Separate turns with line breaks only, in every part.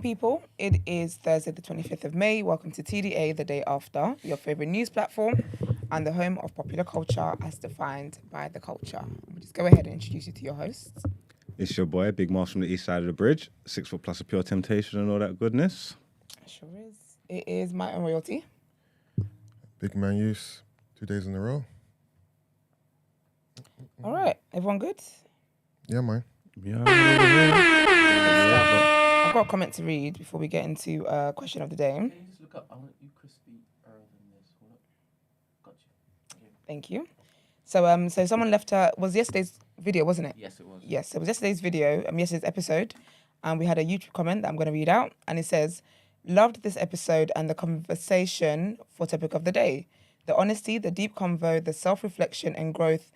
people. It is Thursday, the 25th of May. Welcome to TDA, the day after, your favorite news platform and the home of popular culture as defined by the culture. We'll just go ahead and introduce you to your hosts.
It's your boy, Big Marsh from the east side of the bridge, 6 foot plus of pure temptation and all that goodness.
Sure is. It is my own royalty.
Big man use, 2 days in a row.
All right, everyone good?
Yeah, man.
Yeah.
I've got a comment to read before we get into question of the day.
Can you just look up? I want you crispy earlier than this. Hold up. Got you. Okay.
Thank you. So someone left was yesterday's video, wasn't it?
Yes, it was.
Yes, it was yesterday's video, yesterday's episode, and we had a YouTube comment that I'm going to read out, and it says, "Loved this episode and the conversation for topic of the day. The honesty, the deep convo, the self-reflection and growth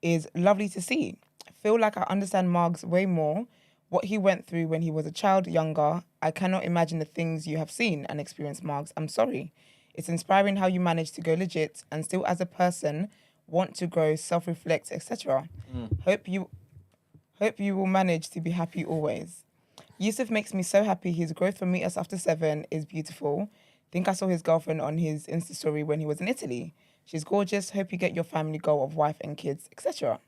is lovely to see. I feel like I understand Margs way more, what he went through when he was a child younger. I cannot imagine the things you have seen and experienced, Margs. I'm sorry. It's inspiring how you managed to go legit and still as a person want to grow, self-reflect, etc. Hope you will manage to be happy always. Yusuf makes me so happy. His growth from Meet Us After 7 is beautiful. Think I saw his girlfriend on his Insta story when he was in Italy. She's gorgeous. Hope you get your family goal of wife and kids, etc.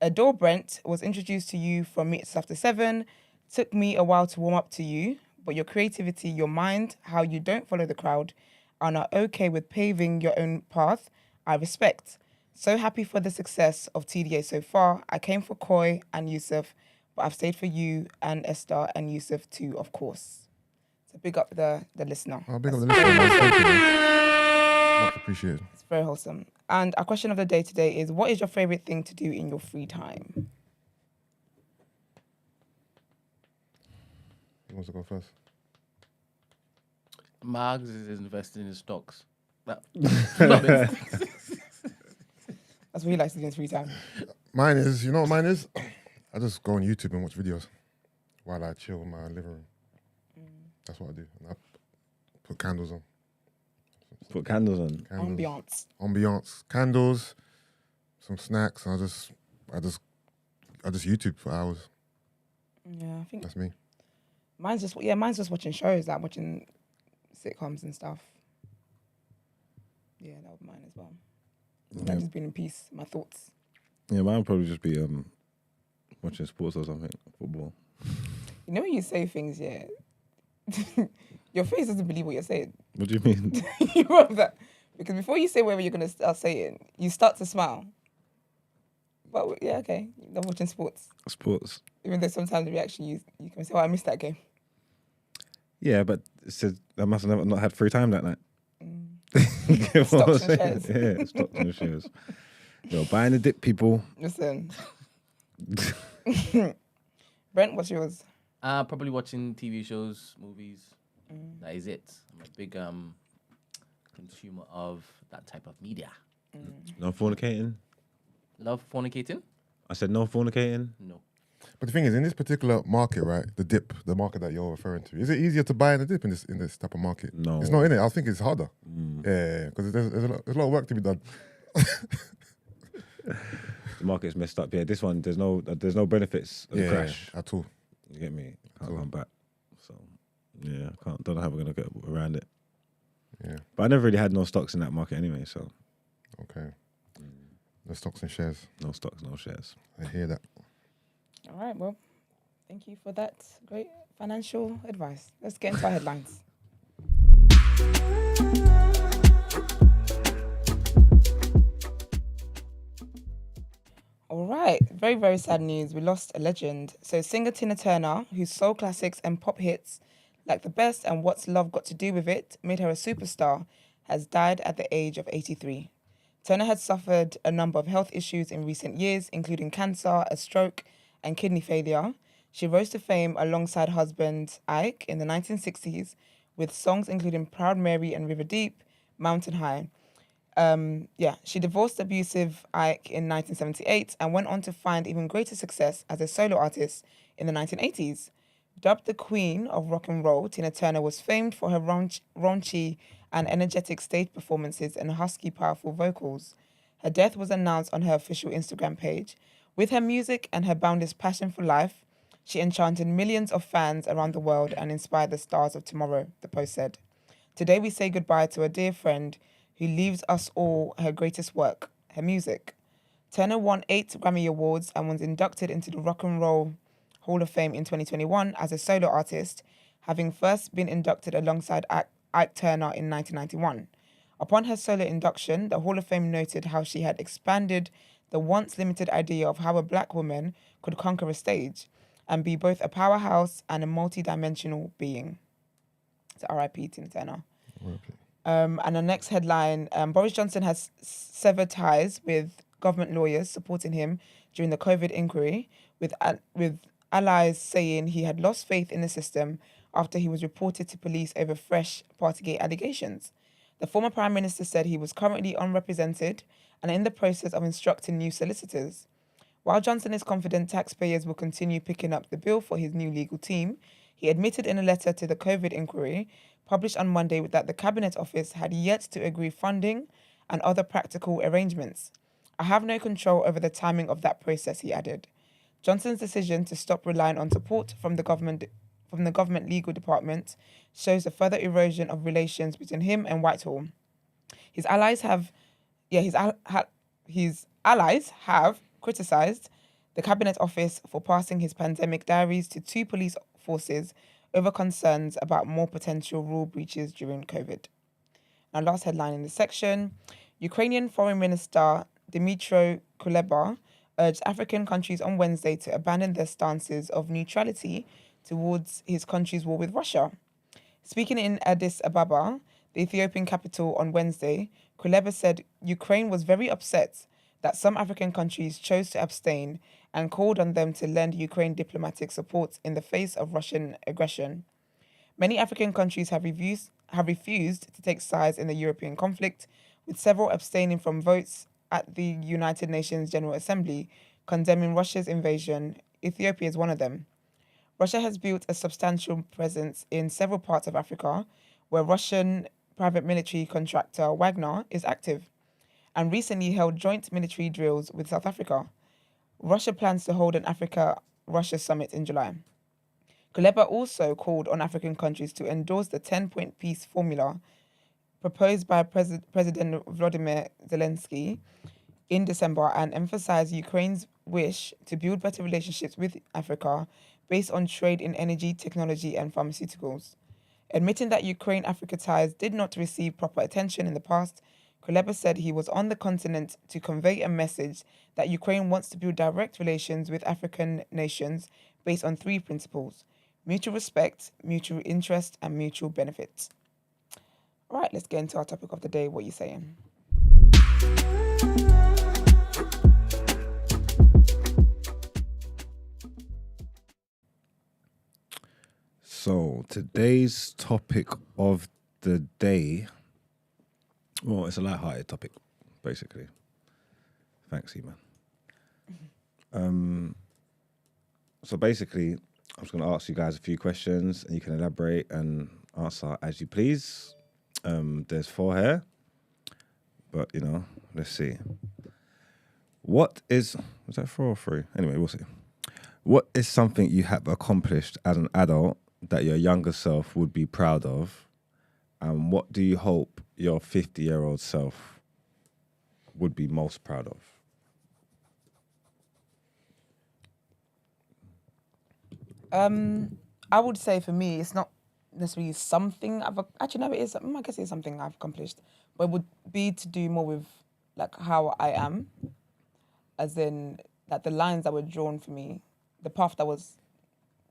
Adore Brent was introduced to you from Meet Us After 7. Took me a while to warm up to you, but your creativity, your mind, how you don't follow the crowd, and are okay with paving your own path, I respect. So happy for the success of TDA so far. I came for Koi and Yusuf, but I've stayed for you and Esther and Yusuf too, of course." So big up the listener.
Oh, big up the listener, man. Thank you, man. Much appreciated.
It's very wholesome. And our question of the day today is, what is your favourite thing to do in your free time?
Who wants to go first?
Margs is investing in stocks.
That's what he likes to do in his free time.
Mine is, you know what mine is? I just go on YouTube and watch videos while I chill in my living room. That's what I do. And I put candles on.
Put candles on.
Ambiance.
Candles, some snacks, and I just YouTube for hours.
Yeah, I think
That's me.
mine's just watching shows, like watching sitcoms and stuff. Yeah, that would be mine as well.
Yeah.
I've just been in peace, my thoughts.
Yeah, mine would probably just be watching sports or something, football.
You know when you say things, yeah, your face doesn't believe what you're saying.
What do you mean?
You love that. Because before you say whatever you're going to start saying, you start to smile. But yeah, okay, I'm watching sports.
Sports.
Even though sometimes the reaction you can say, "Oh, I missed that game."
Yeah, but it said I must have not had free time that night.
Stocks and shares.
Yeah, stocks and shares. Yo, buying the dip, people.
Listen. Brent, what's yours?
Probably watching TV shows, movies. That is it. I'm a big consumer of that type of media.
No fornicating.
Love fornicating?
I said no fornicating.
No.
But the thing is, in this particular market, right, the market that you're referring to, is it easier to buy in a dip in this type of market?
No.
It's not in it. I think it's harder. Yeah, because there's a lot of work to be done.
The market's messed up. Yeah, this one there's no benefits of the crash
at all.
You get me? Can't come back. So yeah, don't know how we're gonna get around it.
Yeah.
But I never really had no stocks in that market anyway. So
okay. No stocks and shares.
No stocks, no shares.
I hear that.
All right, well, thank you for that great financial advice. Let's get into our headlines. All right, very, very sad news. We lost a legend. So singer Tina Turner, whose soul classics and pop hits like The Best and What's Love Got to Do With It made her a superstar, has died at the age of 83. Turner had suffered a number of health issues in recent years, including cancer, a stroke, and kidney failure. She rose to fame alongside husband Ike in the 1960s with songs including Proud Mary and River Deep, Mountain High. She divorced abusive Ike in 1978 and went on to find even greater success as a solo artist in the 1980s. Dubbed the Queen of Rock and Roll, Tina Turner was famed for her raunchy and energetic stage performances and husky, powerful vocals. Her death was announced on her official Instagram page. With her music and her boundless passion for life, She enchanted millions of fans around the world and inspired the stars of tomorrow, the Post said. Today we say goodbye to a dear friend who leaves us all her greatest work, her music. Turner won 8 Grammy Awards and was inducted into the Rock and Roll Hall of Fame in 2021 as a solo artist, having first been inducted alongside Ike Turner in 1991. Upon her solo induction, the Hall of Fame noted how she had expanded the once limited idea of how a black woman could conquer a stage and be both a powerhouse and a multi-dimensional being. So R.I.P. Tina Turner. And the next headline, Boris Johnson has severed ties with government lawyers supporting him during the COVID inquiry, with allies saying he had lost faith in the system after he was reported to police over fresh Partygate allegations. The former Prime Minister said he was currently unrepresented and in the process of instructing new solicitors. While Johnson is confident taxpayers will continue picking up the bill for his new legal team, he admitted in a letter to the COVID inquiry published on Monday that the Cabinet Office had yet to agree funding and other practical arrangements. I have no control over the timing of that process, he added. Johnson's decision to stop relying on support from the government legal department shows a further erosion of relations between him and Whitehall. His allies have criticised the Cabinet Office for passing his pandemic diaries to 2 police forces over concerns about more potential rule breaches during COVID. Now, last headline in this section, Ukrainian Foreign Minister Dmytro Kuleba urged African countries on Wednesday to abandon their stances of neutrality towards his country's war with Russia. Speaking in Addis Ababa, the Ethiopian capital, on Wednesday, Kuleba said Ukraine was very upset that some African countries chose to abstain and called on them to lend Ukraine diplomatic support in the face of Russian aggression. Many African countries have refused to take sides in the European conflict, with several abstaining from votes at the United Nations General Assembly condemning Russia's invasion. Ethiopia is one of them. Russia has built a substantial presence in several parts of Africa, where Russian private military contractor Wagner is active, and recently held joint military drills with South Africa. Russia plans to hold an Africa-Russia summit in July. Kuleba also called on African countries to endorse the 10-point peace formula proposed by President Volodymyr Zelensky in December and emphasized Ukraine's wish to build better relationships with Africa based on trade in energy, technology, and pharmaceuticals. Admitting that Ukraine-Africa ties did not receive proper attention in the past, Kuleba said he was on the continent to convey a message that Ukraine wants to build direct relations with African nations based on 3 principles: mutual respect, mutual interest, and mutual benefit. All right, let's get into our topic of the day. What are you saying?
So today's topic of the day, well, it's a light-hearted topic, basically. Thanks, Eman. So basically, I'm just going to ask you guys a few questions, and you can elaborate and answer as you please. There's 4 here, but let's see. Was that 4 or 3? Anyway, we'll see. What is something you have accomplished as an adult that your younger self would be proud of? And what do you hope your 50-year-old self would be most proud of?
I would say for me, it's not necessarily something it is. I guess it's something I've accomplished, but it would be to do more with like how I am, as in that the lines that were drawn for me, the path that was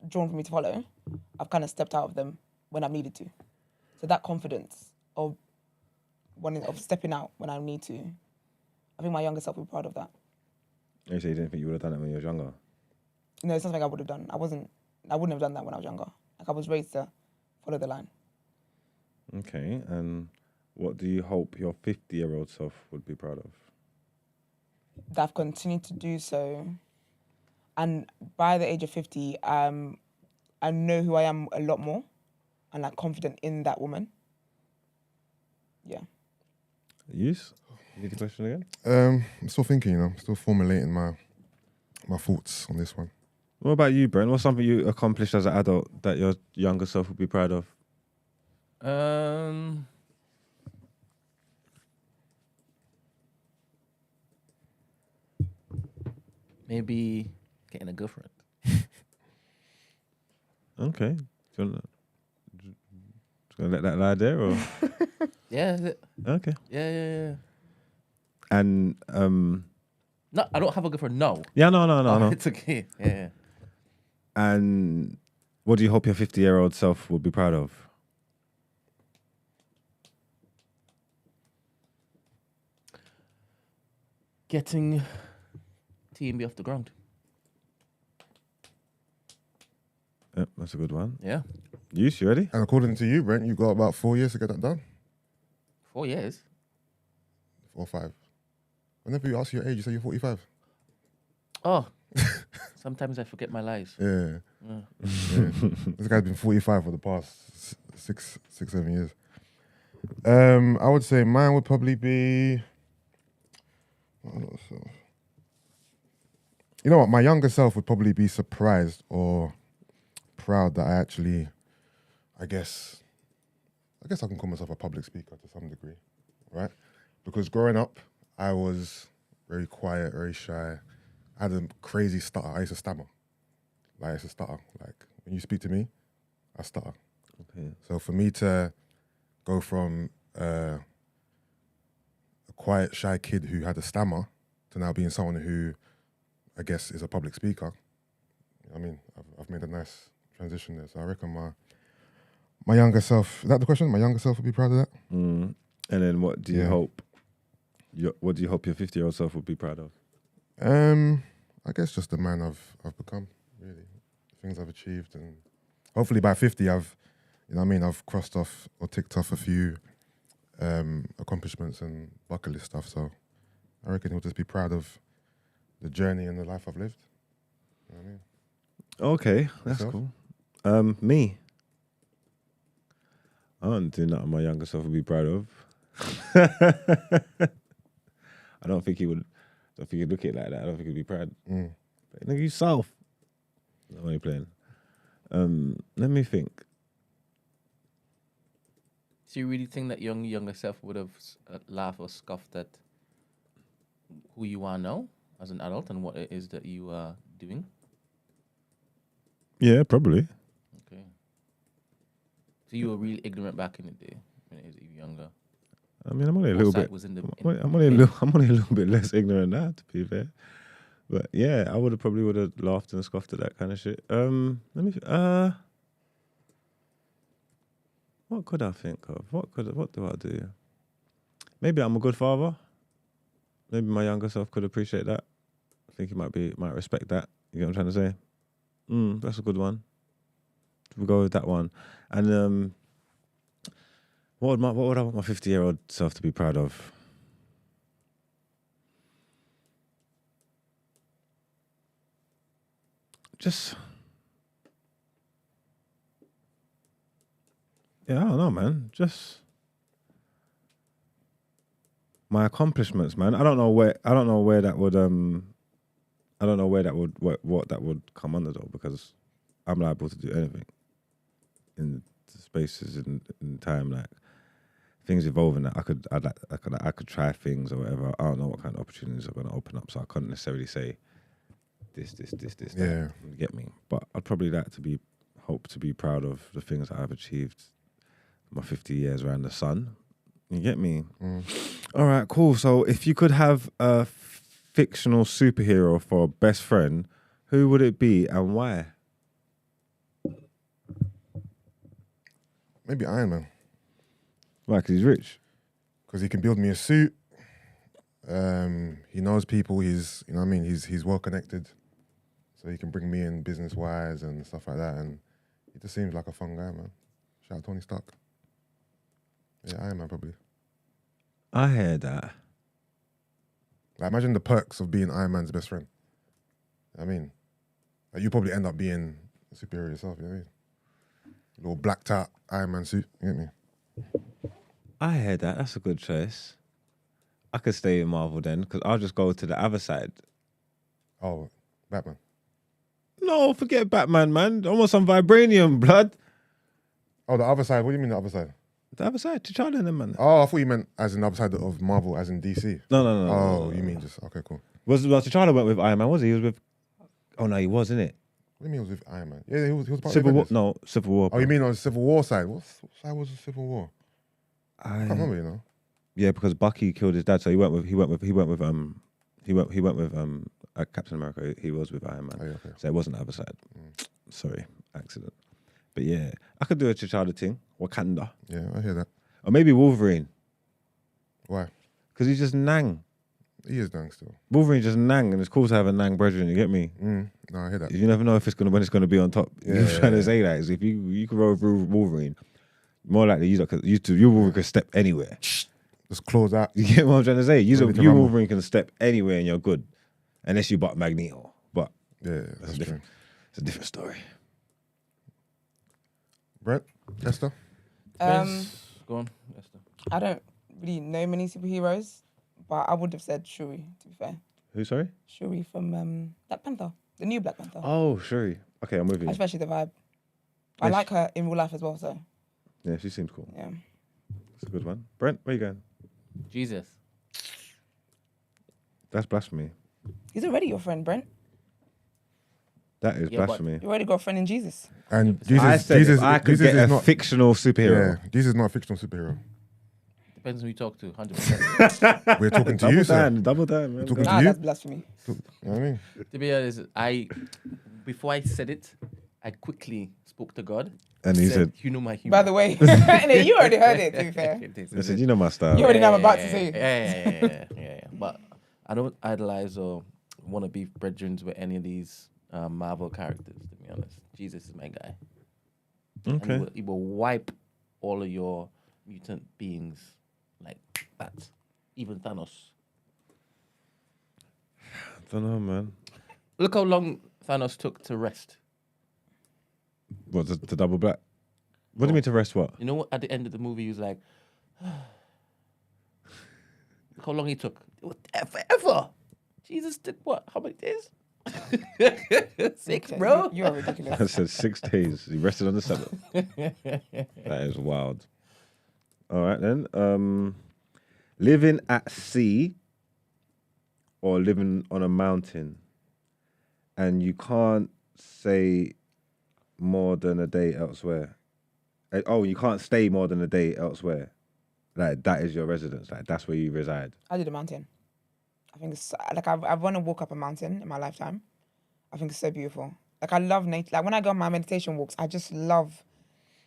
drawn for me to follow, I've kind of stepped out of them when I've needed to. So that confidence of stepping out when I need to, I think my younger self would be proud of that.
You say you didn't think you would have done it when you were younger?
No, it's something I would have done. I wouldn't have done that when I was younger. Like I was raised to follow the line.
Okay, and what do you hope your 50-year-old self would be proud of?
That I've continued to do so. And by the age of 50, I know who I am a lot more and like confident in that woman. Yeah.
Use? You need the question again?
I'm still thinking, still formulating my thoughts on this one.
What about you, Brent? What's something you accomplished as an adult that your younger self would be proud of?
Maybe getting a girlfriend.
Okay. Do you want to let that lie there, or
Yeah, is it?
okay?
Yeah.
And
No, I don't have a girlfriend. No.
yeah, no.
It's okay. Yeah.
And what do you hope your 50-year-old self will be proud of?
Getting TMB off the ground.
Yep, that's a good one.
Yeah.
You ready?
And according to you, Brent, you've got about 4 years to get that done.
4 years.
4 or 5. Whenever you ask your age, you say you're 45.
Oh. Sometimes I forget my lies.
Yeah. This guy's been 45 for the past 7 years. I would say mine would probably be. You know what? My younger self would probably be surprised or proud that I actually, I guess I can call myself a public speaker to some degree, right? Because growing up, I was very quiet, very shy. I had a crazy stutter. I used to stammer. Like, I used to stutter. Like, when you speak to me, I stutter.
Okay.
So for me to go from a quiet, shy kid who had a stammer to now being someone who, I guess, is a public speaker, I mean, I've made a nice transition there. So I reckon my younger self, is that the question? My younger self would be proud of that?
And then what do you
Yeah.
hope? What do you hope your 50-year-old self would be proud of?
I guess just the man I've become, really. The things I've achieved, and hopefully by 50 I've crossed off or ticked off a few accomplishments and bucket list stuff. So I reckon he'll just be proud of the journey and the life I've lived. You know what I mean?
Okay, that's
Yourself?
cool. Me. I don't do nothing my younger self would be proud of. I don't think he would. I don't think he'd look at it like that. I don't think he'd be proud. But look at yourself. I'm only playing. Let me think.
So you really think that younger self would have laughed or scoffed at who you are now as an adult and what it is that you are doing?
Yeah, probably.
Okay. So you were really ignorant back in the day when you were younger.
I mean, I'm only a little bit.
Was in the,
I'm only a little bit less ignorant now, to be fair. But yeah, I would have laughed and scoffed at that kind of shit. Let me. What could I think of? What do I do? Maybe I'm a good father. Maybe my younger self could appreciate that. I think he might respect that. You know what I'm trying to say? That's a good one. We'll go with that one. And what would I want my 50-year-old self to be proud of? Just, yeah, I don't know, man. Just my accomplishments, man. I don't know where that would what that would come under though, because I'm liable to do anything in spaces in time, like things evolving. That I could try things or whatever. I don't know what kind of opportunities are going to open up, so I couldn't necessarily say this, that.
Yeah.
You get me? But I'd probably hope to be proud of the things that I've achieved my 50 years around the sun. You get me? All right, cool. So if you could have a fictional superhero for a best friend, who would it be and why?
Maybe Iron Man.
Why? Because he's rich.
Because he can build me a suit. He knows people. He's well connected, so he can bring me in business wise and stuff like that. And he just seems like a fun guy, man. Shout out Tony Stark. Yeah, Iron Man probably.
I hear that.
Like, imagine the perks of being Iron Man's best friend. I mean, like, you probably end up being a superhero yourself. You know what I mean? Little blacked out Iron Man suit. You get me?
I hear that. That's a good choice. I could stay in Marvel then, because I'll just go to the other side.
Oh, Batman.
No, forget Batman, man. I want some vibranium, blood.
Oh, the other side. What do you mean the other side?
The other side, T'Challa and them, man.
Oh, I thought you meant as in the other side of Marvel, as in DC.
No.
Oh, you mean just okay, cool.
T'Challa went with Iron Man, was he? He was with. Oh no, he was, innit?
What do you mean he was with Iron Man? Yeah, he was part
Civil
of
War.
the
No, Civil War.
Oh, you mean on the Civil War side? What side was the Civil War? I can't remember, you know.
Yeah, because Bucky killed his dad, so he went with Captain America. He was with Iron Man,
Oh, yeah, okay.
so it wasn't the other side. Sorry, accident. But yeah, I could do a T'Challa thing, Wakanda,
Yeah, I hear that.
or maybe Wolverine,
Why?
because he's just Nang.
He is dang still.
Wolverine just Nang, and it's cool to have a Nang brethren. You get me?
No, I hear that.
You never know if when it's gonna be on top.
Yeah,
You're trying
yeah.
to say that is if you could roll through Wolverine, more likely you Wolverine could step anywhere.
Just close out.
You get what I'm trying to say? You
Ready to rumble.
Wolverine can step anywhere and you're good, unless you bought Magneto. But
Yeah, that's true.
different. It's a different story.
Brent, Esther.
Spence, go on, Esther.
I don't really know many superheroes, but I would have said Shuri, to be fair.
Who? Sorry.
Shuri from Black Panther, the new Black Panther.
Oh, Shuri. Okay, I'm with you.
Especially the vibe. I
Yes.
like her in real life as well, so
Yeah, she seems cool.
yeah.
It's a good one. Brent, where you going?
Jesus.
That's blasphemy.
He's already your friend, Brent.
That is
Yeah, but-
blasphemy.
You already got a friend in Jesus.
And Jesus,
I said
Jesus,
if I could
Jesus
get
is
a
not.
fictional superhero.
Yeah, Jesus is not a fictional superhero.
Depends who you talk to, 100%.
We're talking to you, sir.
Double down, man.
Talking to
Nah,
you?
that's blasphemy.
You know what I mean?
To be honest, before I said it, I quickly spoke to God.
And he said,
"You know my humor."
By the way, you already heard it, to be fair.
I said, you know my style.
You already know I'm about to say.
Yeah. But I don't idolize or want to be brethren with any of these Marvel characters, to be honest. Jesus is my guy. And
Okay.
he will wipe all of your mutant beings like that. Even Thanos.
I don't know, man.
Look how long Thanos took to rest.
What, the double black? What do you mean to rest what?
You know what? At the end of the movie, he was like, look how long he took. Forever. Jesus took what? How many days? 6, bro.
You are ridiculous.
I said 6 days. He rested on the 7th. That is wild. All right, then. Living at sea or living on a mountain, and you can't say more than a day elsewhere. Oh, you can't stay more than a day elsewhere. Like, that is your residence. Like, that's where you reside.
I did a mountain. I think it's like I've run and walk up a mountain in my lifetime. I think it's so beautiful. Like I love nature. Like when I go on my meditation walks, I just love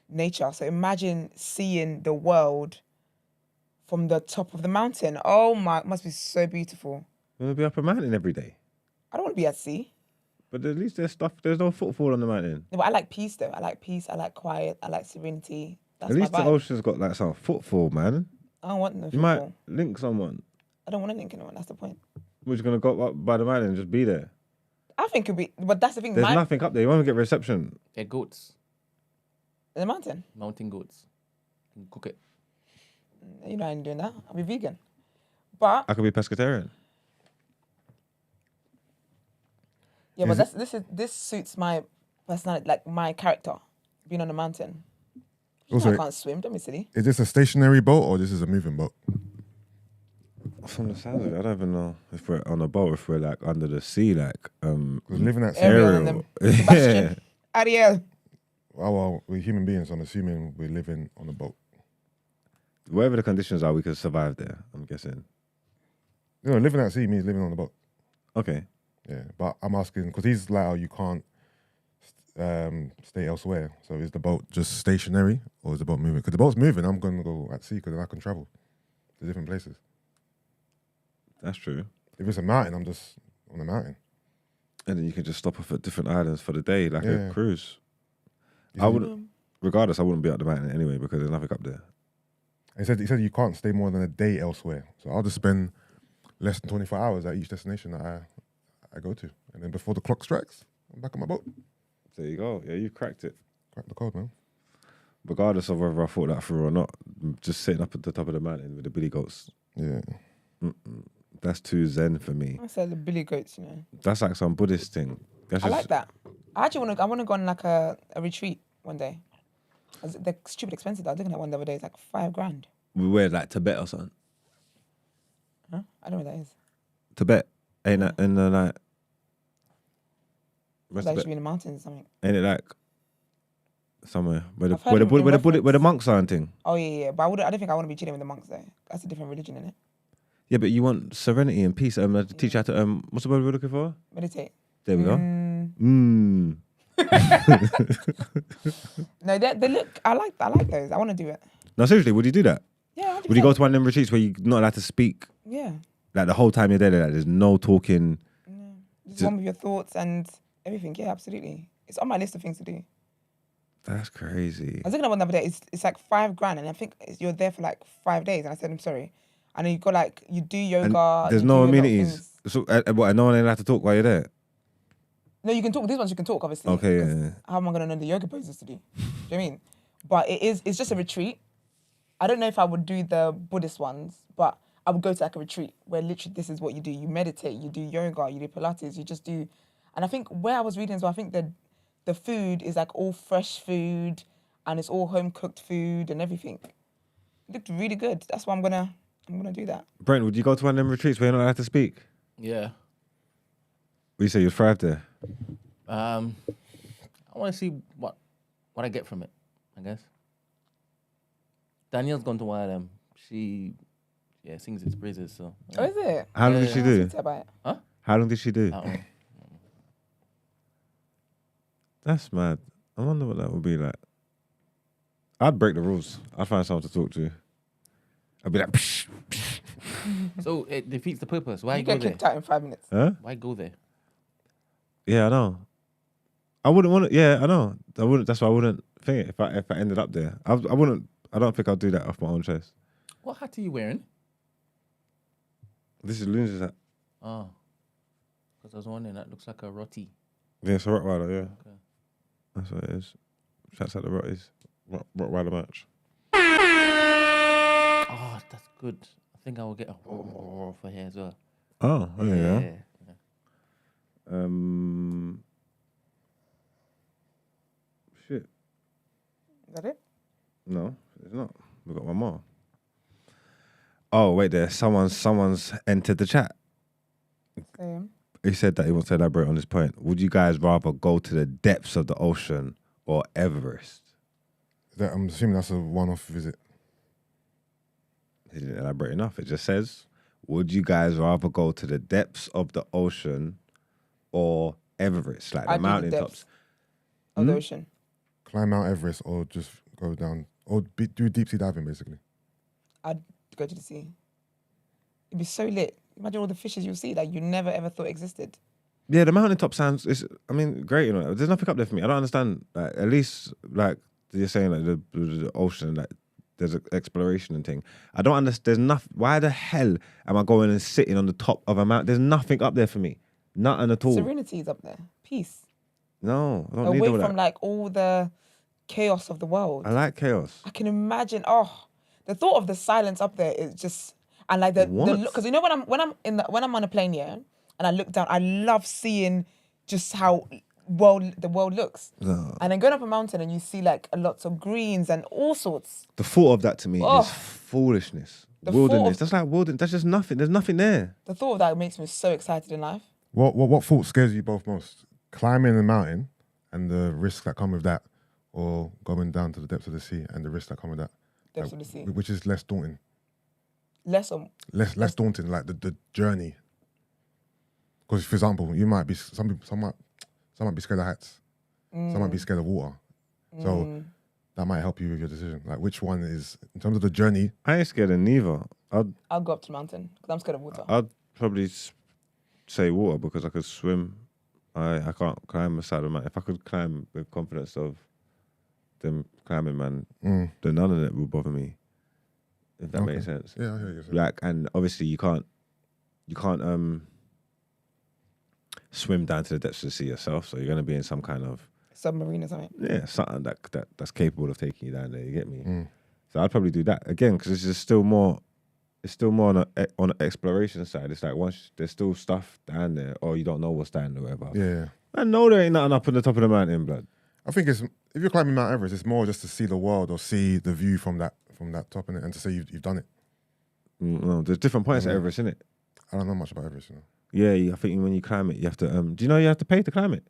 nature. So imagine seeing the world from the top of the mountain. Oh my, it must be so beautiful.
You want to be up a mountain every day.
I don't want to be at sea.
But at least there's no footfall on the mountain.
No, but I like peace though. I like peace. I like quiet. I like serenity. That's
At least
my
the
vibe.
ocean's got like some footfall, man.
I don't want no
You
football.
might link someone.
I don't want to link anyone. That's the point.
We're just gonna go up by the mountain and just be there.
I think it'd be, but that's the thing.
There's nothing up there. You won't get reception.
They're goats.
In the mountain.
Mountain goats. You can cook it.
You know I ain't doing that. I'll be vegan. But
I could be pescatarian.
yeah, but this suits my personality, like my character, being on a mountain.
Also,
I can't swim. Don't be silly.
is this a stationary boat or this is a moving boat?
From the sound of it, I don't even know if we're on a boat or if we're like under the sea, like
Because living at sea,
Ariel and them.
yeah.
Sebastian. Ariel.
well, we're human beings, so I'm assuming we're living on a boat.
Whatever the conditions are, we could survive there. I'm guessing.
You know, living at sea means living on a boat.
Okay.
Yeah, but I'm asking because he's like, oh, you can't stay elsewhere. So is the boat just stationary or is the boat moving? Because the boat's moving, I'm going to go at sea because then I can travel to different places.
That's true.
If it's a mountain, I'm just on the mountain.
And then you can just stop off at different islands for the day, like
Yeah.
a cruise.
You
I
see-
would, regardless, I wouldn't be up the mountain anyway because there's nothing up there.
He said you can't stay more than a day elsewhere. So I'll just spend less than 24 hours at each destination that I go to. And then before the clock strikes, I'm back on my boat.
There you go. Yeah, you cracked it.
Crack the code, man.
Regardless of whether I thought that through or not, just sitting up at the top of the mountain with the billy goats.
Yeah.
That's too zen for me.
I said the billy goats, you know.
That's like some Buddhist thing. That's
I
just,
like that. I actually want to go on like a retreat one day. They're stupid expensive. I was looking at one the other day. It's like $5,000.
We wear like Tibet or something.
Huh? I don't know what that is.
Tibet ain't that in the like? Where's
Like it
Tibet?
should be in the mountains or something.
Ain't it like somewhere where
I've heard
the monks are and thing?
Oh yeah. But I don't think I want to be chilling with the monks though. That's a different religion, isn't it?
Yeah, but you want serenity and peace. The teacher had to what's the word we're looking for?
Meditate.
There we go.
No, they look. I like those. I want to do it.
No, seriously, would you do that?
Yeah. 100%.
Would you go to one of them retreats where you're not allowed to speak?
Yeah.
Like the whole time you're there, like, there's no talking.
Just one with your thoughts and everything. Yeah, absolutely. It's on my list of things to do.
That's crazy.
I was looking at one the other day. It's like $5,000, and I think you're there for like 5 days. And I said, I'm sorry. And then you got like you do yoga.
And there's
you
no
do a lot of
amenities.
things.
So, what? No one ain't allowed to talk while you're there.
No, you can talk. These ones you can talk, obviously.
Okay,
'cause
yeah.
How am I gonna know the yoga poses to do? Do you know what I mean? But it's just a retreat. I don't know if I would do the Buddhist ones, but I would go to like a retreat where literally this is what you do. You meditate, you do yoga, you do Pilates, you just do. And I think where I was reading as well, I think the food is like all fresh food and it's all home cooked food and everything. It looked really good. That's why I'm gonna do that.
Brent, would you go to one of them retreats where you're not allowed to speak?
Yeah.
You say you'd thrive there.
I want to see what I get from it, I guess. Danielle's gone to one of them. She sings its praises, so.
Oh, is it?
How long
Yeah,
did she
I'll
do?
speak to her about it.
Huh?
How long did she do?
I don't know.
That's mad. I wonder what that would be like. I'd break the rules. I'd find someone to talk to. I'd be like, psh, psh.
So it defeats the purpose. Why
You
go
get
there?
kicked out in 5 minutes.
Huh?
Why go there?
Yeah, I know. I wouldn't want to. Yeah, I know. I wouldn't. That's why I wouldn't think it if I ended up there. I wouldn't. I don't think I'd do that off my own chest.
What hat are you wearing?
This is Loon's hat.
Oh. Because I was wondering, that looks like a roti.
Yeah, it's a Rottweiler. Yeah,
Okay.
that's what it is. Shouts out the Rotties. Rottweiler match.
Oh, that's good. I think I will get a for here as well.
Oh, yeah.
Yeah.
Shit.
Is that it?
No, it's not. We've got one more. Oh, wait there. Someone's entered the chat.
Same.
He said that he wants to elaborate on this point. Would you guys rather go to the depths of the ocean or Everest?
I'm assuming that's a one-off visit.
He didn't elaborate enough. It just says, would you guys rather go to the depths of the ocean or Everest, like the
I'd do the
mountaintops?
depths of the ocean.
Climb Mount Everest or just go down or do deep sea diving basically.
I'd go to the sea. It'd be so lit. Imagine all the fishes you'll see that you never ever thought existed.
Yeah, the mountaintop sounds. Great. You know, there's nothing up there for me. I don't understand. Like, at least, like you're saying, like the ocean, like there's an exploration and thing. I don't understand. There's nothing. Why the hell am I going and sitting on the top of a mountain? There's nothing up there for me. Nothing at all.
Serenity is up there. Peace.
No, I don't need
Away
all
from
that.
like all the chaos of the world.
I like chaos.
I can imagine. Oh, the thought of the silence up there is just, and like the
What?
because you know when I'm on a plane, yeah, and I look down, I love seeing just how the world looks.
No.
And then going up a mountain and you see like lots of greens and all sorts.
The thought of that to me
Oh.
is foolishness.
The
Wilderness.
thought of-
That's like wilderness. That's just nothing. There's nothing there.
The thought of that makes me so excited in life.
What thought scares you both most? Climbing the mountain and the risks that come with that, or going down to the depths of the sea and the risks that come with that?
Depths of the sea.
Which is less daunting?
Less on
Less daunting, like the journey. Because for example, you might be some might be scared of heights. Some might be scared of water. So that might help you with your decision. Like which one is in terms of the journey?
I ain't scared of neither.
I'll go up to the mountain because I'm scared of water.
I'd probably say water because I could swim. I can't climb the side of the mountain. If I could climb with confidence of them climbing, man, then none of it will bother me. If that makes sense.
Yeah, I hear you.
Like, and obviously you can't swim down to the depths of the sea yourself. So you're gonna be in some kind of
Submarine or something.
something that's capable of taking you down there. You get me? So I'd probably do that again because it's just still more it's still more on the exploration side. It's like once there's still stuff down there, or you don't know what's down there, or whatever.
Yeah.
I know there ain't nothing up on the top of the mountain, blood.
I think it's if you're climbing Mount Everest, it's more just to see the world or see the view from that top, innit? And to say you've done it.
No, there's different points at Everest, innit?
I don't know much about Everest, you know.
Yeah, I think when you climb it, you have to. Do you know you have to pay to climb it?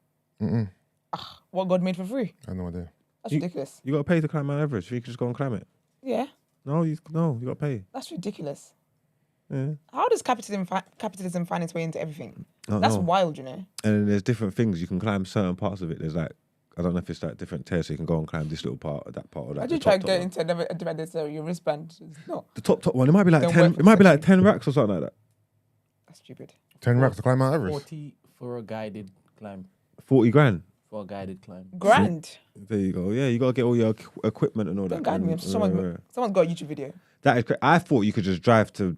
What God made for free?
I have no idea.
That's ridiculous.
You got to pay to climb Mount Everest. You can just go and climb it.
Yeah,
No, you got to pay.
that's ridiculous.
Yeah.
How does capitalism find its way into everything?
I don't
That's
know.
wild, you know.
And then there's different things. You can climb certain parts of it. There's like, I don't know if it's like different tiers, so you can go and climb this little part or that part or that.
I did try to get into a different your wristband. It's not.
The top one. It might be like
Don't
10.
work for
It might be like
section.
10 racks or something like that.
That's stupid.
10 racks to climb Mount Everest.
40 for a guided climb.
40 grand.
For a guided climb.
Grand.
There you go. Yeah, you got to get all your equipment and all
Don't
that.
guide me.
And-
Someone's got a YouTube video.
That is. I thought you could just drive to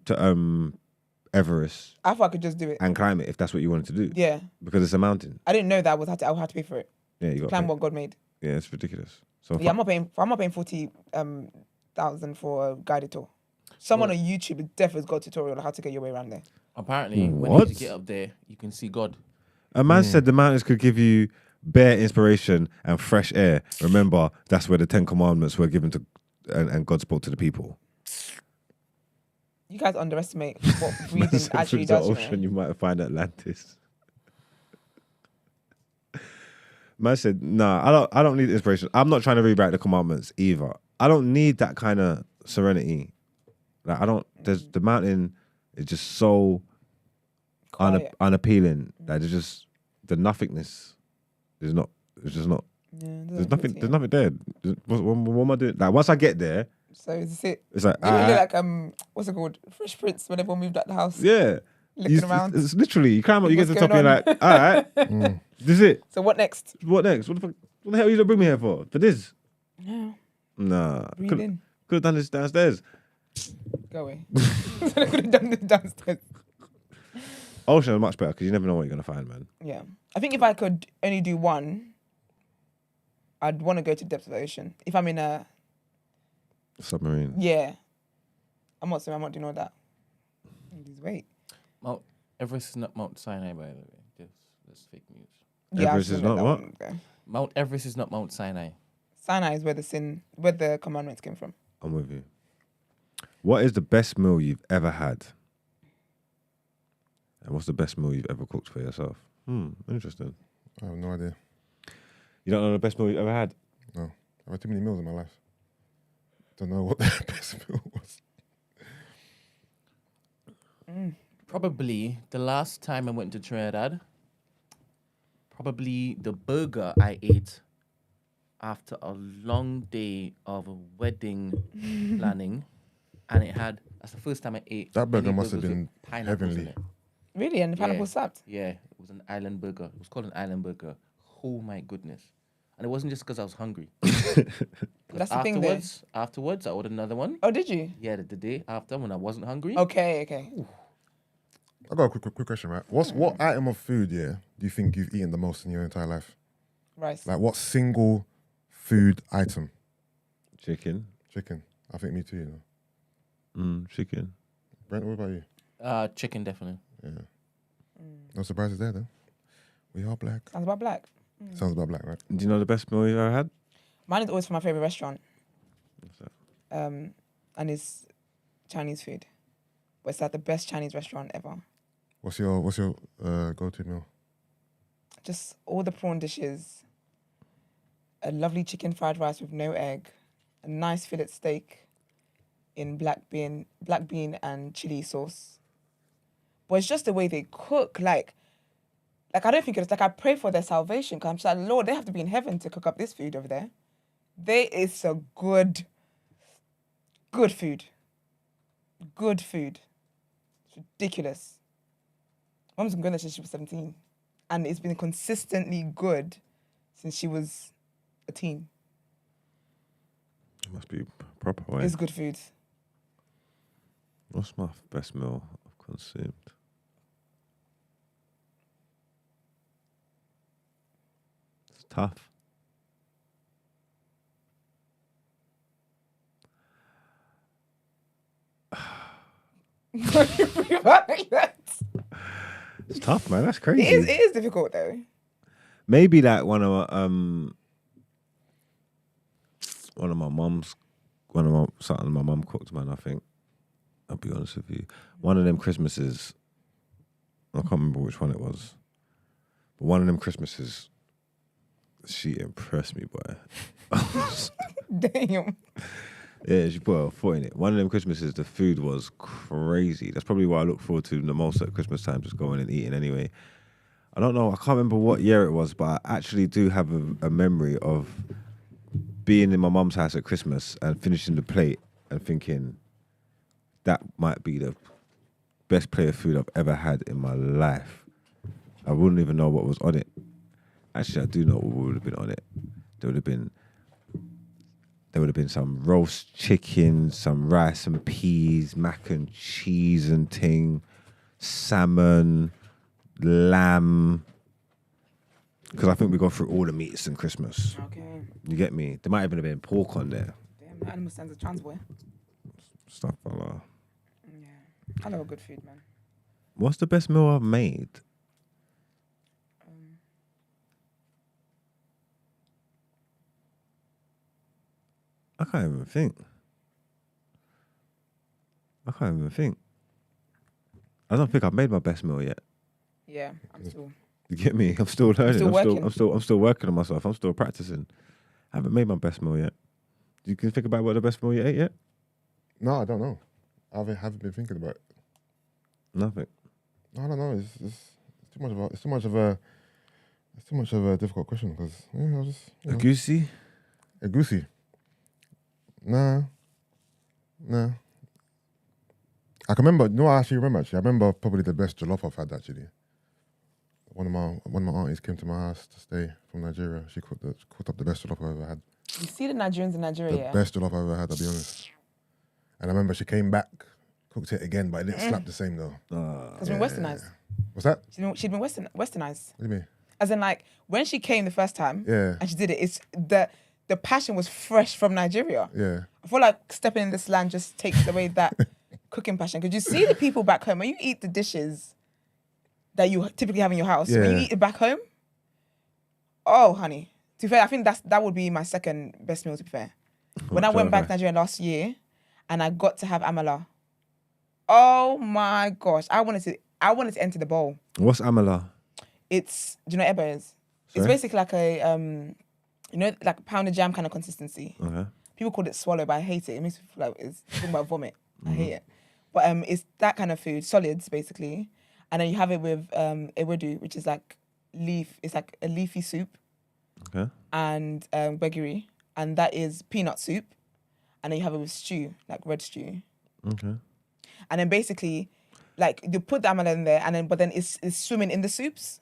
Everest
I thought I could just do it.
and climb it if that's what you wanted to do.
Yeah.
Because it's a mountain.
I didn't know that I would have to pay for it.
Yeah, you got
Climb what God made.
Yeah, it's ridiculous. So
Yeah, I'm not paying 40,000 for a guided tour. Someone on YouTube definitely has got a tutorial on how to get your way around there.
Apparently, when
What?
you get up there, you can see God.
a man said the mountains could give you bare inspiration and fresh air. Remember, that's where the 10 Commandments were given to, and God spoke to the people.
You guys underestimate what
Man
breathing
said
actually
through the
does. You
ocean,
know?
you might find Atlantis. Man said, "Nah, I don't need inspiration. I'm not trying to rewrite the commandments either. I don't need that kind of serenity. Like I don't. There's the mountain is just so
Quiet.
unappealing. Like there's just the nothingness. There's not. It's just not.
Yeah,
There's nothing. There's nothing there. What am I doing? Like once I get there,
So is it?
it's like
You look like what's it called? Fresh Prince when everyone moved out the house.
yeah.
Looking around.
It's literally you climb up, you get to the
What's
top, and you're
going
like, all right, this is it.
So what next?
What next? What the fuck? What the hell you gonna bring me here for? For this?
No.
Nah.
Breathe
Could
in.
have done this downstairs.
Go away. I could have done this downstairs.
Ocean is much better because you never know what you're gonna find, man.
Yeah. I think if I could only do one, I'd want to go to the depths of the ocean. If I'm in a
Submarine.
yeah. I'm not doing all that. Lose weight.
Mount Everest is not Mount Sinai, by the way. That's fake news.
Yeah,
Everest
I've
is
seen
not
that
what?
one, okay.
Mount Everest is not Mount Sinai.
Sinai is where the commandments came from.
I'm with you. What is the best meal you've ever had? And what's the best meal you've ever cooked for yourself? Interesting.
I have no idea.
You don't know the best meal you've ever had?
No. I've had too many meals in my life. Don't know what the best meal was.
Probably the last time I went to Trinidad, probably the burger I ate after a long day of wedding planning. And that's the first time I ate.
That burger
any
must have
burgers
been
with pineapples in
heavenly.
it.
Really? And the pineapple slapped?
Yeah, it was an island burger. It was called an island burger. Oh my goodness. And it wasn't just because I was hungry.
That's the thing there.
Afterwards, I ordered another one.
Oh, did you?
Yeah, the day after when I wasn't hungry.
Okay.
I got a quick question, right? What item of food, do you think you've eaten the most in your entire life?
Rice.
Like what single food item?
Chicken.
Chicken. I think me too, you know.
Chicken.
Brent, what about you?
Chicken, definitely.
Yeah. No surprises there, then. We are black.
Sounds about black.
Sounds about black, right?
Do you know the best meal you've ever had?
Mine is always from my favorite restaurant.
What's that?
And it's Chinese food. But it's like the best Chinese restaurant ever.
What's your go-to meal?
Just all the prawn dishes, a lovely chicken fried rice with no egg, a nice fillet steak in black bean and chili sauce. But it's just the way they cook. Like I don't think it's like I pray for their salvation because I'm just like, Lord, they have to be in heaven to cook up this food over there. There is some good food. Good food. It's ridiculous. Mum's been going there since she was 17. And it's been consistently good since she was a teen.
It must be proper, right?
It's good food.
What's my best meal I've consumed? It's tough.
Like that.
It's tough, man. That's crazy.
It is difficult though.
Maybe like one of my something my mum cooked, man. I think. I'll be honest with you. One of them Christmases, I can't remember which one it was, but one of them Christmases, she impressed me, boy.
Damn.
Yeah, she put her foot in it. One of them Christmases, the food was crazy. That's probably what I look forward to the most at Christmas time, just going and eating anyway. I don't know, I can't remember what year it was, but I actually do have a memory of being in my mum's house at Christmas and finishing the plate and thinking, that might be the best plate of food I've ever had in my life. I wouldn't even know what was on it. Actually, I do know what would have been on it. There would have been some roast chicken, some rice and peas, mac and cheese and ting, salmon, lamb. Because I think we go through all the meats in Christmas.
Okay.
You get me? There might even have been pork on there.
Damn, the animal stands a trans boy.
Stuff like that.
Yeah. I love good food, man.
What's the best meal I've made? I can't even think. I don't think I've made my best meal yet.
Yeah, I'm still.
You get me? I'm still learning.
still working.
I'm still working on myself. I'm still practicing. I haven't made my best meal yet. You can think about what the best meal you ate yet?
No, I don't know. I haven't been thinking about it.
Nothing.
I don't know. It's too much of a difficult question because I just
A goosey?
a goosey. Nah. I can remember. No, I actually remember. I remember probably the best jollof I've had. Actually, one of my aunties came to my house to stay from Nigeria. She cooked up the best jollof I've ever had.
You see the Nigerians in Nigeria,
The best jollof I've ever had. I'll be honest. And I remember she came back, cooked it again, but it didn't slap the same though.
It's been westernized.
What's that?
She'd been westernized.
What do you mean?
As in, like, when she came the first time
Yeah.
and she did it, it's the passion was fresh from Nigeria.
Yeah.
I feel like stepping in this land just takes away that cooking passion. Because you see the people back home, when you eat the dishes that you typically have in your house, when you
Yeah.
eat it back home, oh, honey. To be fair, I think that would be my second best meal, to be fair. When I went back to Nigeria last year and I got to have amala, oh my gosh, I wanted to enter the bowl.
What's amala?
It's, do you know what eba is? It's
Sorry?
basically like a, like pounded jam kind of consistency.
Okay.
People call it swallow, but I hate it. It makes me feel like it's talking about vomit. I hate it. But it's that kind of food, solids basically. And then you have it with ewedu, which is like leaf. It's like a leafy soup.
Okay.
And begiri, and that is peanut soup. And then you have it with stew, like red stew.
Okay.
And then basically, like you put the amala in there, but then it's swimming in the soups.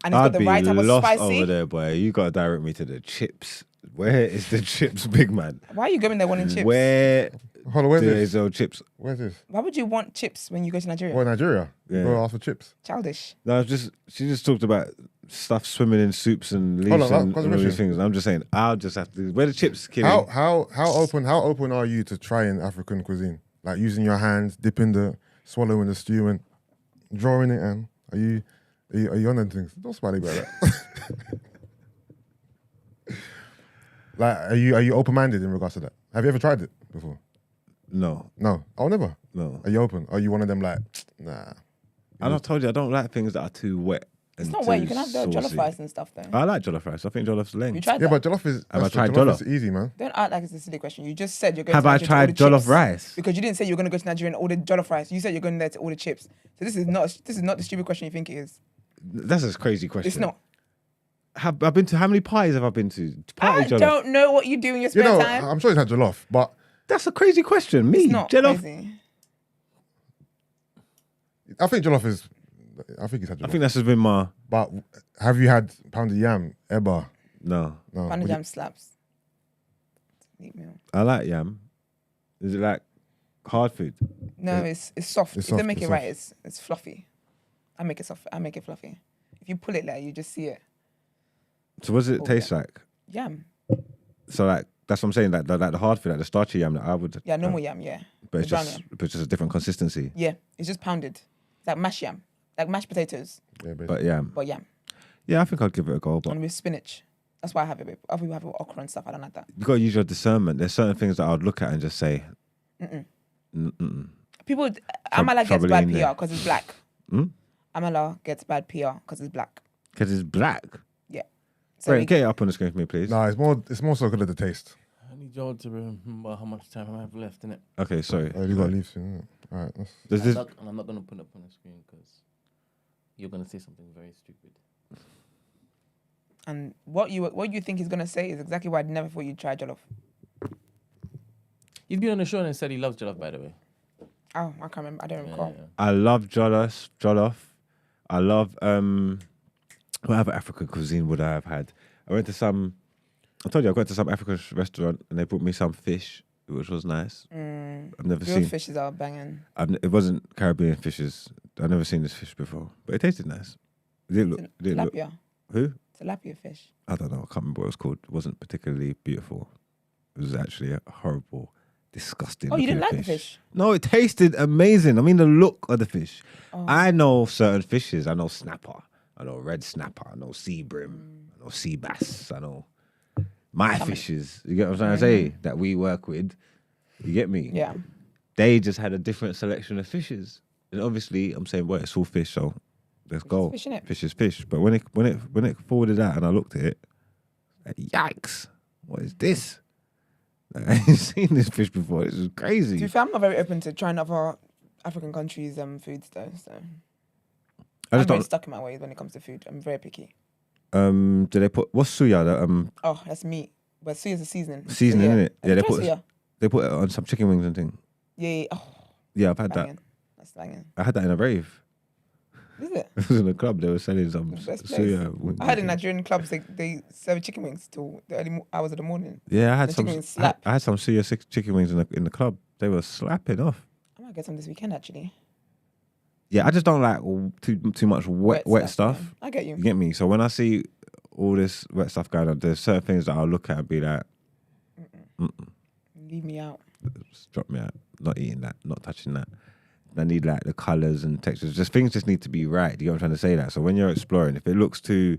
And it's got the right type of
lost
spicy.
over there, boy. You gotta direct me to the chips. Where is the chips, big man?
Why are you going there wanting chips?
Where
Hold on, where's
do they
this?
sell chips?
Where's this?
Why would you want chips when you go to Nigeria?
Oh, Nigeria.
Yeah.
You go ask for chips.
Childish.
No, she just talked about stuff swimming in soups and leaves
Hold on,
and all
controversy.
these things. And I'm just saying, I'll just have to. Where the chips, Killy?
How open are you to trying African cuisine? Like using your hands, swallowing the stew and drawing it in. Are you on them things? Don't smile about that. Like, are you open-minded in regards to that? Have you ever tried it before?
No,
No. Oh, never.
no.
Are you open? Are you one of them like, nah?
And I told you I don't like things that are too wet.
It's
and
not wet.
too
You can have the jollof
saucy.
rice and stuff though.
I like jollof rice. I think jolloff's lame.
You tried
Yeah,
that?
but jollof is.
Have I tried
jollof?
jollof?
Is easy, man.
Don't act like it's a silly question. You just said you're going
Have
to
I
Nigeria
tried
to order
jollof
chips.
rice?
Because you didn't say you're going to go to Nigeria and order jollof rice. You said you're going there to order chips. So this is not the stupid question you think it is.
That's a crazy question.
It's not.
I've been to how many parties have I been to?
I
Jollof.
don't know what you do in your
You
spare
know,
time.
I'm sure he's had jollof, but
That's a crazy question. Me,
It's not
jollof.
crazy.
I think jollof is. I think he's had jollof.
I think that's just been my
But have you had pounded yam, eba?
no.
No.
Pounded
Would
jam slaps. Neat meal.
I like yam. Is it like hard food?
No, it's soft.
It's
If they
soft,
make
it's
it right,
soft.
it's fluffy. I make it soft. I make it fluffy. If you pull it there, you just see it.
So what does it
Oh,
taste like?
Yam.
So like that's what I'm saying. Like the hard food, like the starchy yam that I would.
Yeah, normal yam, yeah.
But it's
The brown
just,
yam.
but it's just a different consistency.
Yeah, it's just pounded. It's like mashed yam, like mashed potatoes,
Yeah,
But yeah,
but yam
I think I'd give it a go. But
and with spinach. That's why I have it. Other people have it with okra and stuff. I don't like that.
you got to use your discernment. There's certain things that I'd look at and just say,
People, Amala gets
trouble
bad
in there.
PR because it's black.
Hmm?
Amala gets bad PR because it's black.
because it's black.
Yeah. So
Wait, get it up on the screen for me, please.
No, it's more so good at the taste.
I need Joel to remember how much time I have left in it.
Okay, sorry.
You got to leave soon. Isn't it? All right.
Does this?
I'm not going to put it up on the screen because you're going to say something very stupid.
And what you think he's gonna say is exactly why I never thought you'd try jollof.
He's been on the show and said he loves jollof, by the way.
Oh, I can't remember. I don't recall.
I love jollof. I love what other African cuisine would I have had? I went to some African restaurant and they brought me some fish, which was nice. I've never
Grilled
seen.
fishes are banging.
It wasn't Caribbean fishes. I've never seen this fish before, but it tasted nice. It didn't look.
Tilapia.
Who?
Tilapia fish.
I don't know. I can't remember what it was called. It wasn't particularly beautiful. It was actually a horrible, disgusting.
Oh, you didn't
looking
like the fish?
No, it tasted amazing. I mean, the look of the fish.
Oh.
I know certain fishes. I know snapper. I know red snapper. I know sea brim. I know sea bass. I know my fishes. You get what I'm trying to say? That we work with. You get me?
Yeah.
They just had a different selection of fishes. And obviously, I'm saying, well, it's all fish, so let's go.
Fish, innit?
Fish is fish. But when it forwarded out and I looked at it, like, yikes! What is this? Like, I ain't seen this fish before. This is crazy.
To be fair, I'm not very open to trying other African countries' foods though. So
I
I'm
just
very
don't.
stuck in my ways when it comes to food. I'm very picky.
Do they put what's suya? That,
Oh, that's meat. But suya is a seasoning.
seasoning,
So,
innit? Yeah,
Have you tried suya?
they put it on some chicken wings and thing.
Yeah. Oh,
Yeah, I've had
banging.
that.
That's banging.
I had that in a rave.
Is it?
It was in a club. They were selling some
Best place.
suya. wings.
I heard in Nigerian clubs they serve chicken wings till the early hours of the morning.
Yeah, I had
The
some.
chicken wings slap.
I had some suya chicken wings in the club. They were slapping off.
I might get some this weekend actually.
Yeah, I just don't like too much wet stuff.
Yeah. I get you.
You get me? So when I see all this wet stuff going on, there's certain things that I'll look at and be like,
Leave me out.
just drop me out. Not eating that, not touching that. I need like the colours and textures. Just things just need to be right. Do you get what I'm trying to say? That. So when you're exploring, if it looks too,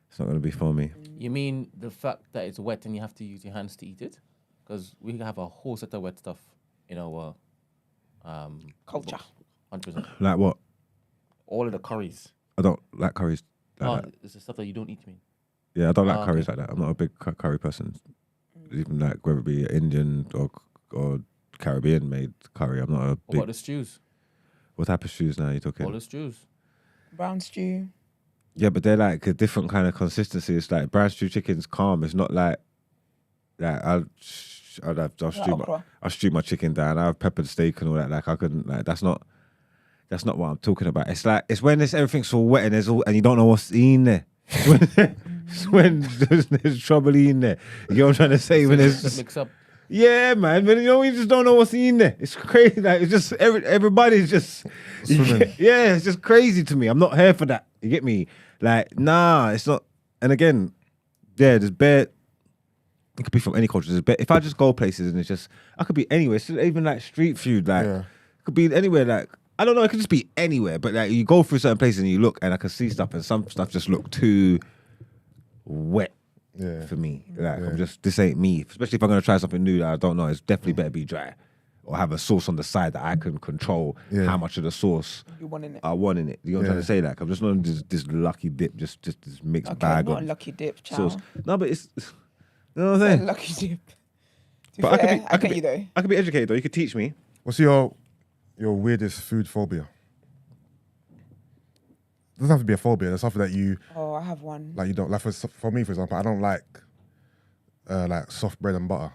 it's not going to be for me.
You mean the fact that it's wet and you have to use your hands to eat it? Because we have a whole set of wet stuff in our
Culture.
100%.
Like what?
All of the curries.
I don't like curries like that.
It's the stuff that you don't eat, you mean?
Yeah, I don't like
okay.
curries like that. I'm not a big curry person. Even like whether it be Indian or Caribbean made curry. I'm not a
What
big.
about the stews?
What type of stews now are you talking?
All the stews.
Brown stew.
Yeah, but they're like a different kind of consistency. It's like brown stew chicken's calm. It's not like I'll stew my chicken down. I have peppered steak and all that. Like I couldn't like that's not what I'm talking about. It's like it's when everything's all wet and and you don't know what's in there. It's when there's trouble in there. You know what I'm trying to say? When there's
Mix up.
yeah, man. But you just don't know what's in there. It's crazy. Like it's just everybody's just
Swimming.
yeah. It's just crazy to me. I'm not here for that. You get me? Like nah, it's not. And again, yeah, there's bare. It could be from any culture. There's bare. If I just go places and it's just, I could be anywhere. It's even like street food. Like
Yeah.
it could be anywhere. Like I don't know. It could just be anywhere. But like you go through certain places and you look, and I can see stuff, and some stuff just look too wet.
Yeah.
For me, like I'm just this ain't me. Especially if I'm gonna try something new that I don't know, it's definitely better be dry, or have a sauce on the side that I can control how much of the sauce
You want in it.
I want in it. You know what I'm trying to say? Like I'm just not this lucky dip, just this mixed
Okay,
bag
not
of
a lucky dip, child.
sauce. No, but it's you know what I'm saying.
Lucky dip. To be
But
fair, I get you though.
I could be educated though. You could teach me.
What's your weirdest food phobia? It doesn't have to be a phobia. There's something that you
Oh, I have one.
like. You don't like. For me, for example, I don't like soft bread and butter.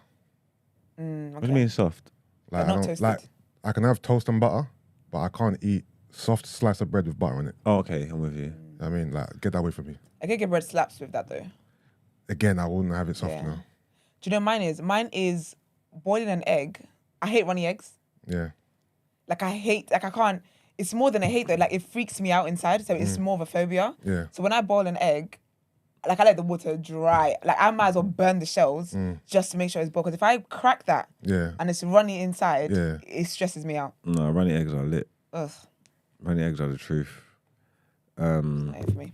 Okay.
What do you mean soft?
Like
But
I
not
don't
toasted.
like. I can have toast and butter, but I can't eat soft slice of bread with butter on it.
Oh, okay, I'm with you.
I mean, like, get that away from me.
I can get bread slaps with that though.
Again, I wouldn't have it soft
Yeah.
now.
Do you know what mine is? Mine is boiling an egg. I hate runny eggs.
Yeah.
Like I can't. It's more than a hate though. Like it freaks me out inside. So it's more of a phobia.
Yeah.
So when I boil an egg, like I let the water dry. Like I might as well burn the shells just to make sure it's boiled. Because if I crack that
Yeah.
and it's runny inside,
Yeah.
it stresses me out.
No, runny eggs are lit.
Ugh,
Runny eggs are the truth.
not it for me.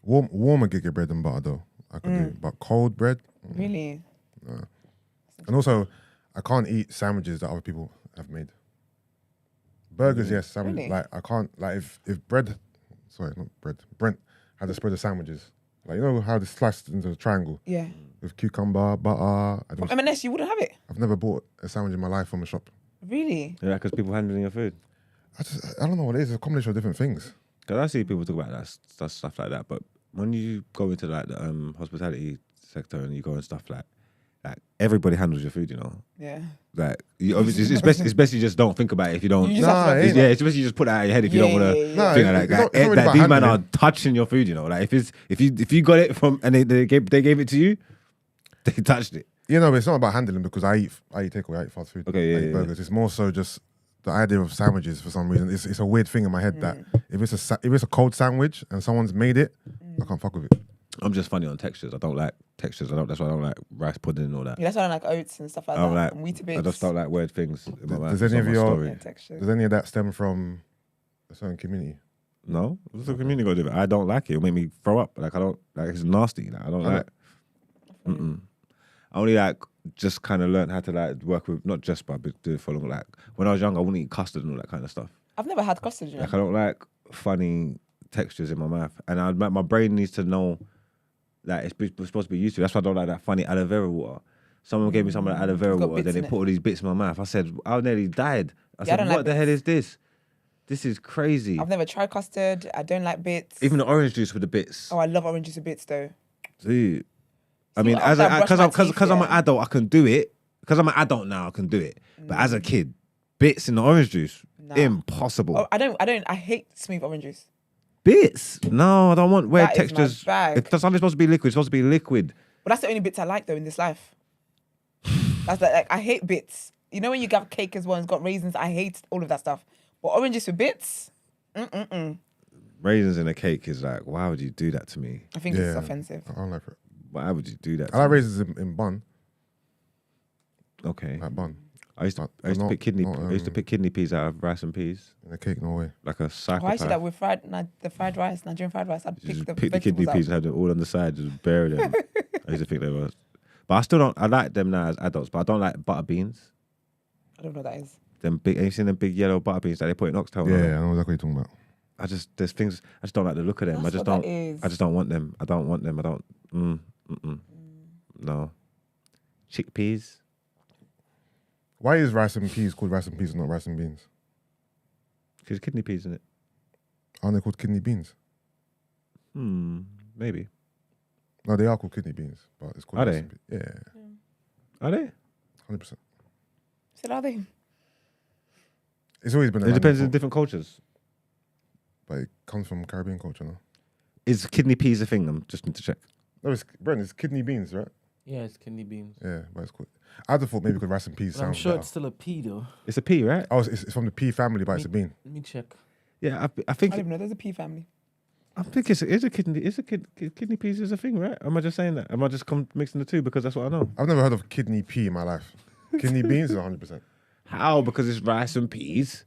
Warmer giga bread and butter though. I can do. But cold bread.
Really?
And also, I can't eat sandwiches that other people have made. Burgers, yes. Sandwich,
Really?
like I can't. Like if bread, sorry, not bread. Brent had a spread of sandwiches. Like you know how it's sliced into a triangle
Yeah.
with cucumber, butter.
From M&S, you wouldn't have it.
I've never bought a sandwich in my life from a shop.
Really?
Yeah, because people handling your food.
I don't know what it is. It's a combination of different things.
Because I see people talk about that stuff like that, but when you go into like the hospitality sector and you go and stuff like everybody handles your food, you know.
Yeah.
Like you obviously, it's best you just don't think about it if you don't.
You just have to
Nah,
It's best you just put that out of your head if you don't want to
yeah.
Nah,
think
it's
like
not
that.
really
That
about
these men are
handling.
touching your food, you know. Like if you got it from and they gave it to you, they touched it.
You know, it's not about handling because I eat takeaway, I eat fast food.
Okay, yeah,
I eat
yeah,
burgers. It's more so just the idea of sandwiches for some reason. It's a weird thing in my head that if it's a cold sandwich and someone's made it, I can't fuck with it.
I'm just funny on textures. I don't like textures. That's why I don't like rice pudding and all that.
Yeah, that's why I don't like oats and stuff like
I don't
that.
like.
And Weetabix.
I just don't like weird things in my mouth.
Does
It's
any
not
of
my
your-
story.
Yeah, texture.
Does any of that stem from a certain community?
No, what's the community gonna do? I don't like it. It'll make me throw up. Like I don't like. It's nasty. Like I don't like. I only like just kind of learned how to like work with not just but do it for long. Like when I was young, I wouldn't eat custard and all that kind of stuff.
I've never had custard, you know.
Like I don't like funny textures in my mouth, and my brain needs to know that it's supposed to be used to. That's why I don't like that funny aloe vera water. Someone gave me some of that aloe vera
It's got
water, then
bits
they
in it.
put all these bits in my mouth. I said, I nearly died. I
Yeah, I
said,
don't
what
like
the hell
bits.
is this? This is crazy.
I've never tried custard. I don't like bits.
Even the orange juice with the bits.
Oh, I love orange juice with bits though.
Dude. I
See,
mean,
after I brush my teeth,
because I'm an
yeah.
adult, I can do it. Because I'm an adult now, I can do it. But as a kid, bits in the orange juice,
Nah.
impossible.
Oh, I hate smooth orange juice.
Bits? No, I don't want weird
That is my
textures.
bag.
If something's supposed to be liquid, it's supposed to be liquid.
But that's the only bits I like though in this life. That's like I hate bits. You know when you have cake as well and it's got raisins, I hate all of that stuff. But oranges with bits,
Raisins in a cake is like, why would you do that to me?
I think it's offensive.
I don't like it.
Why would you do that?
I like raisins in bun,
Okay.
like bun.
I used to
not-
pick kidney.
not,
I used to pick kidney peas out of rice and peas,
In a cake, no way.
like a
Oh, I
psychopath.
used to do that with the fried rice, Nigerian fried rice. I'd
You
pick
just
the
pick the kidney
vegetables
peas and
out.
have them all on the side, just bury them. I used to think they were, but I still don't. I like them now as adults, but I don't like butter beans.
I don't know what that is.
Them big, have you seen them big yellow butter beans that they put in oxtail?
Yeah, I know exactly what you're talking about.
There's things I just don't like the look of them.
That's
I just
what that
don't.
is.
I just don't want them. I don't want them. I don't. No. Chickpeas.
Why is rice and peas called rice and peas and not rice and beans?
Because kidney peas in it.
Aren't they called kidney beans?
Maybe.
No, they are called kidney beans, but it's called
Are
rice
they?
and peas. Yeah,
Are they?
100%.
So are they?
It's always been
It
around
depends on
before,
different cultures.
but it comes from Caribbean culture, no?
Is kidney peas a thing? I just need to check.
No, it's kidney beans, right?
Yeah, it's kidney beans.
Yeah, but it's called. I'd have thought maybe because rice and peas
But I'm
sounds
sure
better.
it's still a pea though.
It's a pea, right?
Oh, it's from the pea family, but it's a bean.
Let me check.
Yeah, I
I
think
don't even know. There's a pea family.
it's a kidney peas is a thing, right? Am I just saying that? Am I just mixing the two because that's what I know?
I've never heard of kidney pea in my life. Kidney beans is 100%.
How? Because it's rice and peas.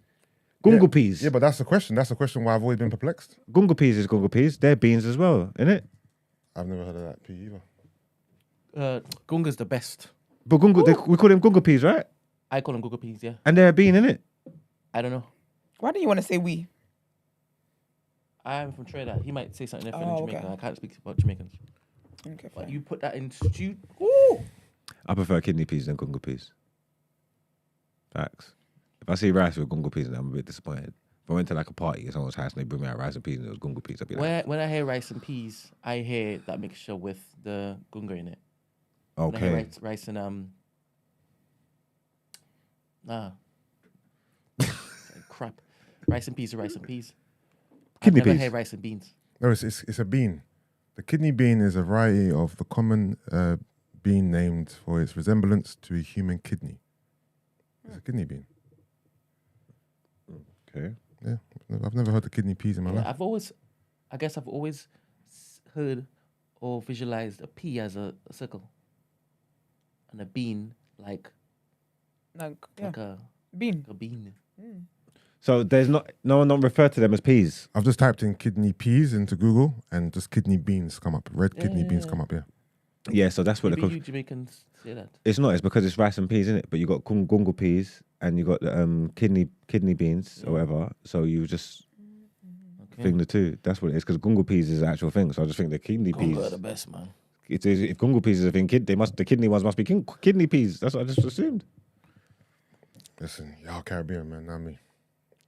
Gungo peas.
Yeah, but that's the question. That's the question why I've always been perplexed.
Gungo peas is gungo peas. They're beans as well, isn't it?
I've never heard of that pea either.
Gunga's the best.
But we call them gungo peas, right?
I call them gunga peas, yeah.
And they're a bean, innit?
I don't know.
Why do you want to say we?
I'm from Trinidad. He might say something different
Oh,
in Jamaica.
okay.
I can't speak about Jamaicans.
Okay,
But
fine.
you put that in stew.
I prefer kidney peas than gungo peas. Facts. If I see rice with gungo peas, then I'm a bit disappointed. If I went to like a party at someone's house and they bring me out rice and peas and it was gungo peas, I'd be like,
When I hear rice and peas, I hear that mixture with the gunga in it. When I hear
okay.
rice and crap. Rice and peas are rice and peas.
Kidney
I've never
peas.
heard rice and beans.
No, it's a bean. The kidney bean is a variety of the common bean named for its resemblance to a human kidney. It's a kidney bean.
Okay.
Yeah, I've never heard of kidney peas in my
Yeah,
life.
I guess I've always heard or visualized a pea as a circle and a bean like a
Bean.
bean?
So there's no one don't refer to them as peas.
I've just typed in kidney peas into Google and just kidney beans come up. Red kidney beans come up, yeah.
Yeah, so that's what
Maybe you Jamaicans say that.
it's not. It's because it's rice and peas, isn't it? But you got gungle peas and you got the kidney beans or whatever. So you just thing the two. That's what it is. Because gungle peas is the actual thing. So I just think the kidney peas.
Congo are the best, man.
If gungle peas is a thing, the kidney ones must be kidney peas. That's what I just assumed.
Listen, y'all Caribbean, man, not me.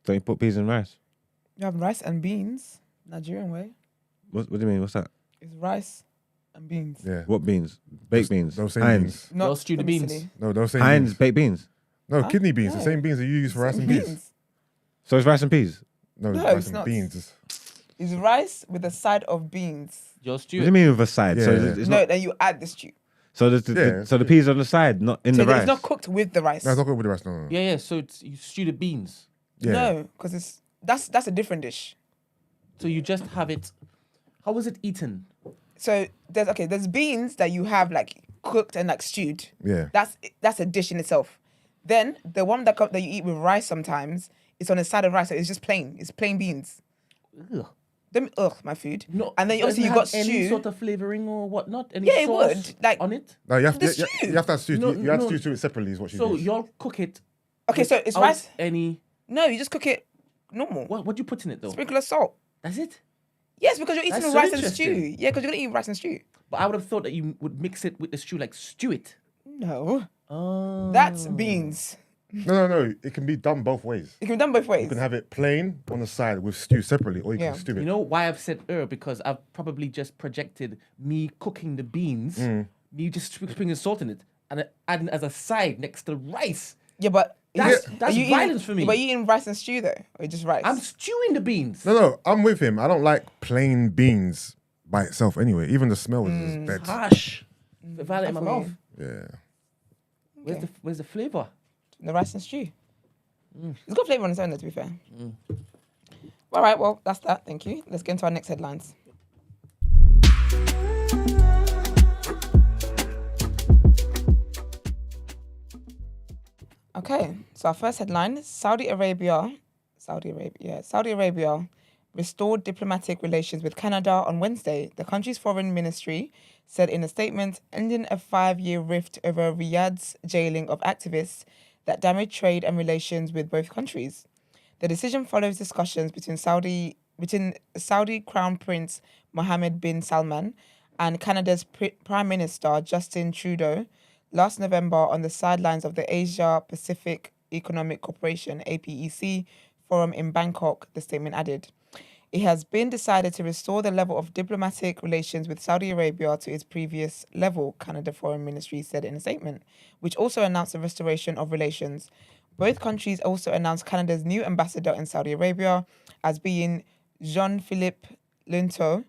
Don't you put peas in rice?
You have rice and beans, Nigerian way.
What do you mean? What's that?
It's rice and beans.
Yeah.
What beans? Baked beans.
Don't say
Heinz.
beans.
Not
Those stew the
don't be
beans.
silly.
No, don't say
Heinz
beans.
baked beans.
No,
Huh?
kidney beans, the
No.
same beans that you use for rice and peas.
Beans.
So it's rice and peas.
No,
No,
rice
it's
and
not.
beans.
It's rice with a side of beans.
Your
What
stew.
do you mean with a side? So
Yeah.
it's
No,
not.
then you add the stew.
So the peas on the side, not in
So
the rice.
it's not cooked with the rice.
No, it's not good with the rice, no.
Yeah. So you stew the beans.
Yeah.
No, because that's a different dish.
So you just have it. How was it eaten?
So there's beans that you have like cooked and like stewed.
Yeah.
That's a dish in itself. Then the one that you eat with rice sometimes, it's on the side of rice. So it's just plain. It's plain beans.
Ugh.
My food.
No.
And then
does
obviously
it
you got
have any
stew.
sort of flavoring or whatnot. Any
Yeah, it
sauce
would, like-
on it.
No, you have,
The
you,
stew.
you have to have stew.
No,
you have
no.
stew to it separately is what she
So
does.
y'all cook it.
Okay, so it's
without
rice.
Any
No, you just cook it normal.
what do you put in it though?
Sprinkle of salt.
That's it.
Yes, because you're eating
That's
with
so
rice and stew.
interesting.
Yeah, because you're gonna eat rice and stew.
But I would have thought that you would mix it with the stew, like stew it.
No,
Oh.
that's beans.
No. It can be done both ways.
It can be done both ways.
You can have it plain on the side with stew separately, or you
Yeah.
can stew it.
You know why I've said because I've probably just projected me cooking the beans, me just sprinkling salt in it, and adding as a side next to the rice.
Yeah, but
That's
are you
violence for me.
But you eating rice and stew though, or just rice?
I'm stewing the beans.
No, I'm with him. I don't like plain beans by itself anyway. Even the smell is just dead.
Harsh. The violet in my
I feel
mouth.
Yeah.
Where's the flavor?
The rice and stew. It's got flavour on its own, though, to be fair. All right, well, that's that. Thank you. Let's get into our next headlines. Okay, so our first headline: Saudi Arabia restored diplomatic relations with Canada on Wednesday. The country's foreign ministry said in a statement, ending a 5-year rift over Riyadh's jailing of activists that damaged trade and relations with both countries. The decision follows discussions between Saudi Crown Prince Mohammed bin Salman and Canada's Prime Minister Justin Trudeau last November on the sidelines of the Asia Pacific Economic Cooperation (APEC) forum in Bangkok, the statement added. It has been decided to restore the level of diplomatic relations with Saudi Arabia to its previous level, Canada Foreign Ministry said in a statement, which also announced the restoration of relations. Both countries also announced Canada's new ambassador in Saudi Arabia as being Jean-Philippe Lunto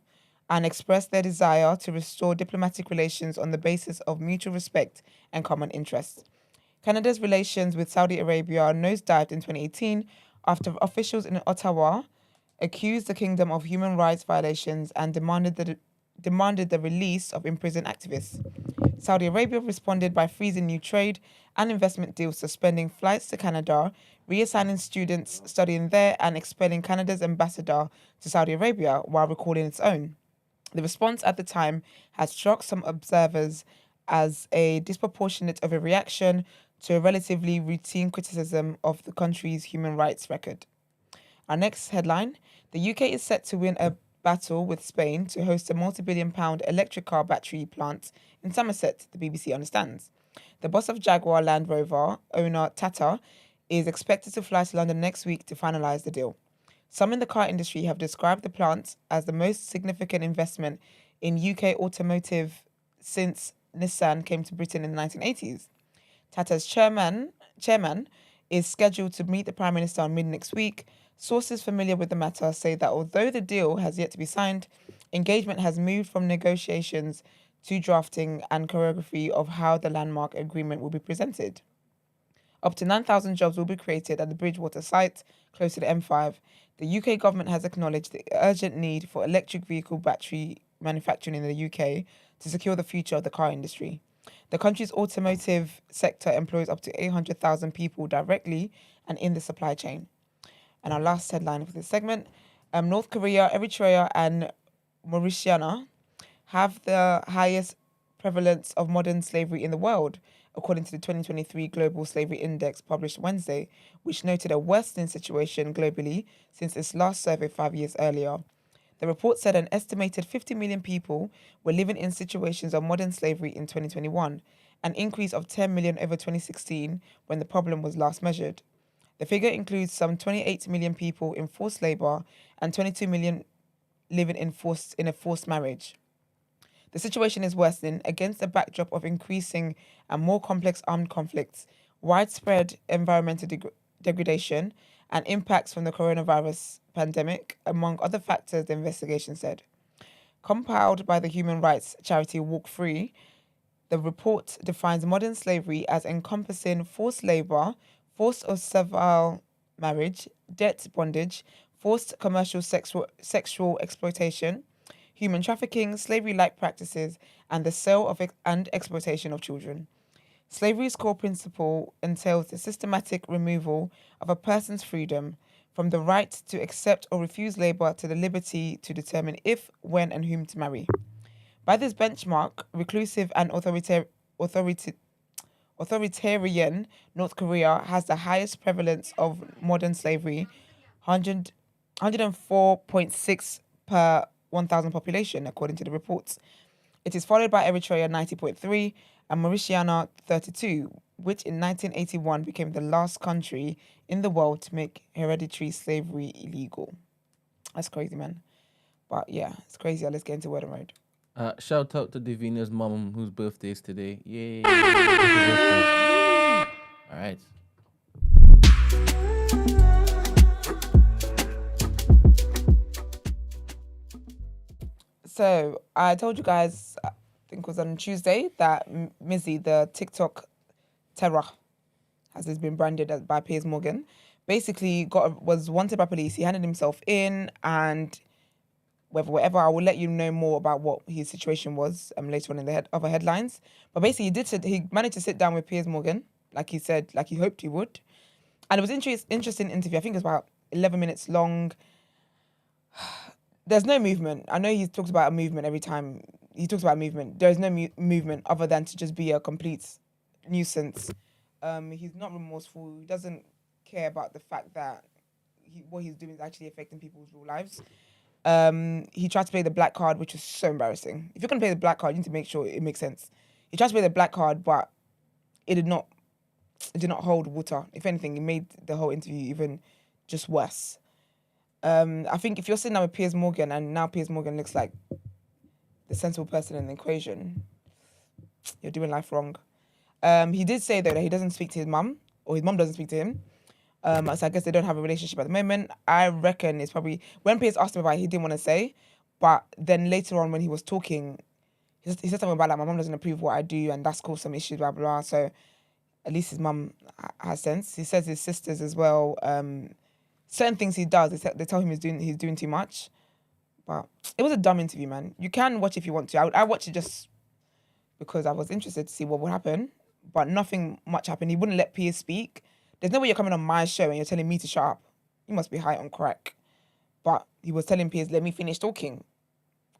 and expressed their desire to restore diplomatic relations on the basis of mutual respect and common interests. Canada's relations with Saudi Arabia nosedived in 2018 after officials in Ottawa accused the kingdom of human rights violations and demanded the release of imprisoned activists. Saudi Arabia responded by freezing new trade and investment deals, suspending flights to Canada, reassigning students studying there, and expelling Canada's ambassador to Saudi Arabia while recalling its own. The response at the time had struck some observers as a disproportionate overreaction to a relatively routine criticism of the country's human rights record. Our next headline: the UK is set to win a battle with Spain to host a multi-billion-pound electric car battery plant in Somerset, the BBC understands. The boss of Jaguar Land Rover, owner Tata, is expected to fly to London next week to finalise the deal. Some in the car industry have described the plant as the most significant investment in UK automotive since Nissan came to Britain in the 1980s. Tata's chairman is scheduled to meet the Prime Minister on mid-next week. Sources familiar with the matter say that although the deal has yet to be signed, engagement has moved from negotiations to drafting and choreography of how the landmark agreement will be presented. Up to 9,000 jobs will be created at the Bridgewater site, close to the M5. The UK government has acknowledged the urgent need for electric vehicle battery manufacturing in the UK to secure the future of the car industry. The country's automotive sector employs up to 800,000 people directly and in the supply chain. And our last headline for this segment, North Korea, Eritrea and Mauritania have the highest prevalence of modern slavery in the world, according to the 2023 Global Slavery Index published Wednesday, which noted a worsening situation globally since its last survey 5 years earlier. The report said an estimated 50 million people were living in situations of modern slavery in 2021, an increase of 10 million over 2016 when the problem was last measured. The figure includes some 28 million people in forced labour and 22 million living in a forced marriage. The situation is worsening against a backdrop of increasing and more complex armed conflicts, widespread environmental degradation, and impacts from the coronavirus pandemic, among other factors, the investigation said. Compiled by the human rights charity Walk Free, the report defines modern slavery as encompassing forced labour, forced or servile marriage, debt bondage, forced commercial sexual exploitation, human trafficking, slavery-like practices, and the sale of and exploitation of children. Slavery's core principle entails the systematic removal of a person's freedom, from the right to accept or refuse labour to the liberty to determine if, when, and whom to marry. By this benchmark, reclusive and authoritarian North Korea has the highest prevalence of modern slavery, 104.6 per 1,000 population, according to the reports. It is followed by Eritrea, 90.3, and Mauritania, 32, which in 1981 became the last country in the world to make hereditary slavery illegal. That's crazy, man. But yeah, it's crazy. Let's get into Word on Road.
Shout out to Davina's mom, whose birthday is today. Yay. All right.
So I told you guys, I think it was on Tuesday, that Mizzy, the TikTok terror, as it's been branded by Piers Morgan, basically was wanted by police. He handed himself in, and whatever, I will let you know more about what his situation was later on in the other headlines. But basically, he managed to sit down with Piers Morgan, like he said, like he hoped he would. And it was interesting interview. I think it was about 11 minutes long. There's no movement. I know he talks about a movement every time he talks about movement. There's no movement other than to just be a complete nuisance. He's not remorseful. He doesn't care about the fact that what he's doing is actually affecting people's real lives. He tried to play the black card, which was so embarrassing. If you're going to play the black card, you need to make sure it makes sense. He tried to play the black card, but it did not hold water. If anything, it made the whole interview even just worse. I think if you're sitting down with Piers Morgan and now Piers Morgan looks like the sensible person in the equation, you're doing life wrong. He did say, though, that he doesn't speak to his mum, or his mum doesn't speak to him. So I guess they don't have a relationship at the moment. I reckon it's probably, when Piers asked him about it, he didn't want to say. But then later on when he was talking, he said something about, like, my mum doesn't approve of what I do and that's caused some issues, blah, blah, blah. So at least his mum has sense. He says his sisters as well, certain things he does, they tell him he's doing too much. But it was a dumb interview, man. You can watch if you want to. I watched it just because I was interested to see what would happen. But nothing much happened. He wouldn't let Piers speak. There's no way you're coming on my show and you're telling me to shut up. You must be high on crack. But he was telling Piers, let me finish talking.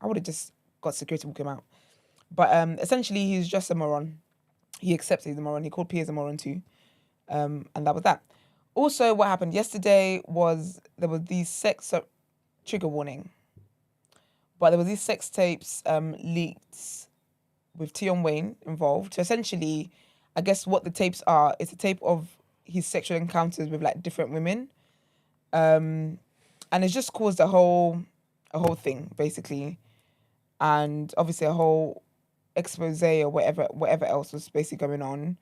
I would have just got security to walk him out. But essentially, he's just a moron. He accepts he's a moron. He called Piers a moron too. And that was that. Also, what happened yesterday was there was these trigger warning. But there was these sex tapes leaked with Tion Wayne involved. So essentially, I guess what the tapes are, it's a tape of his sexual encounters with like different women. And it's just caused a whole thing, basically. And obviously a whole expose or whatever else was basically going on.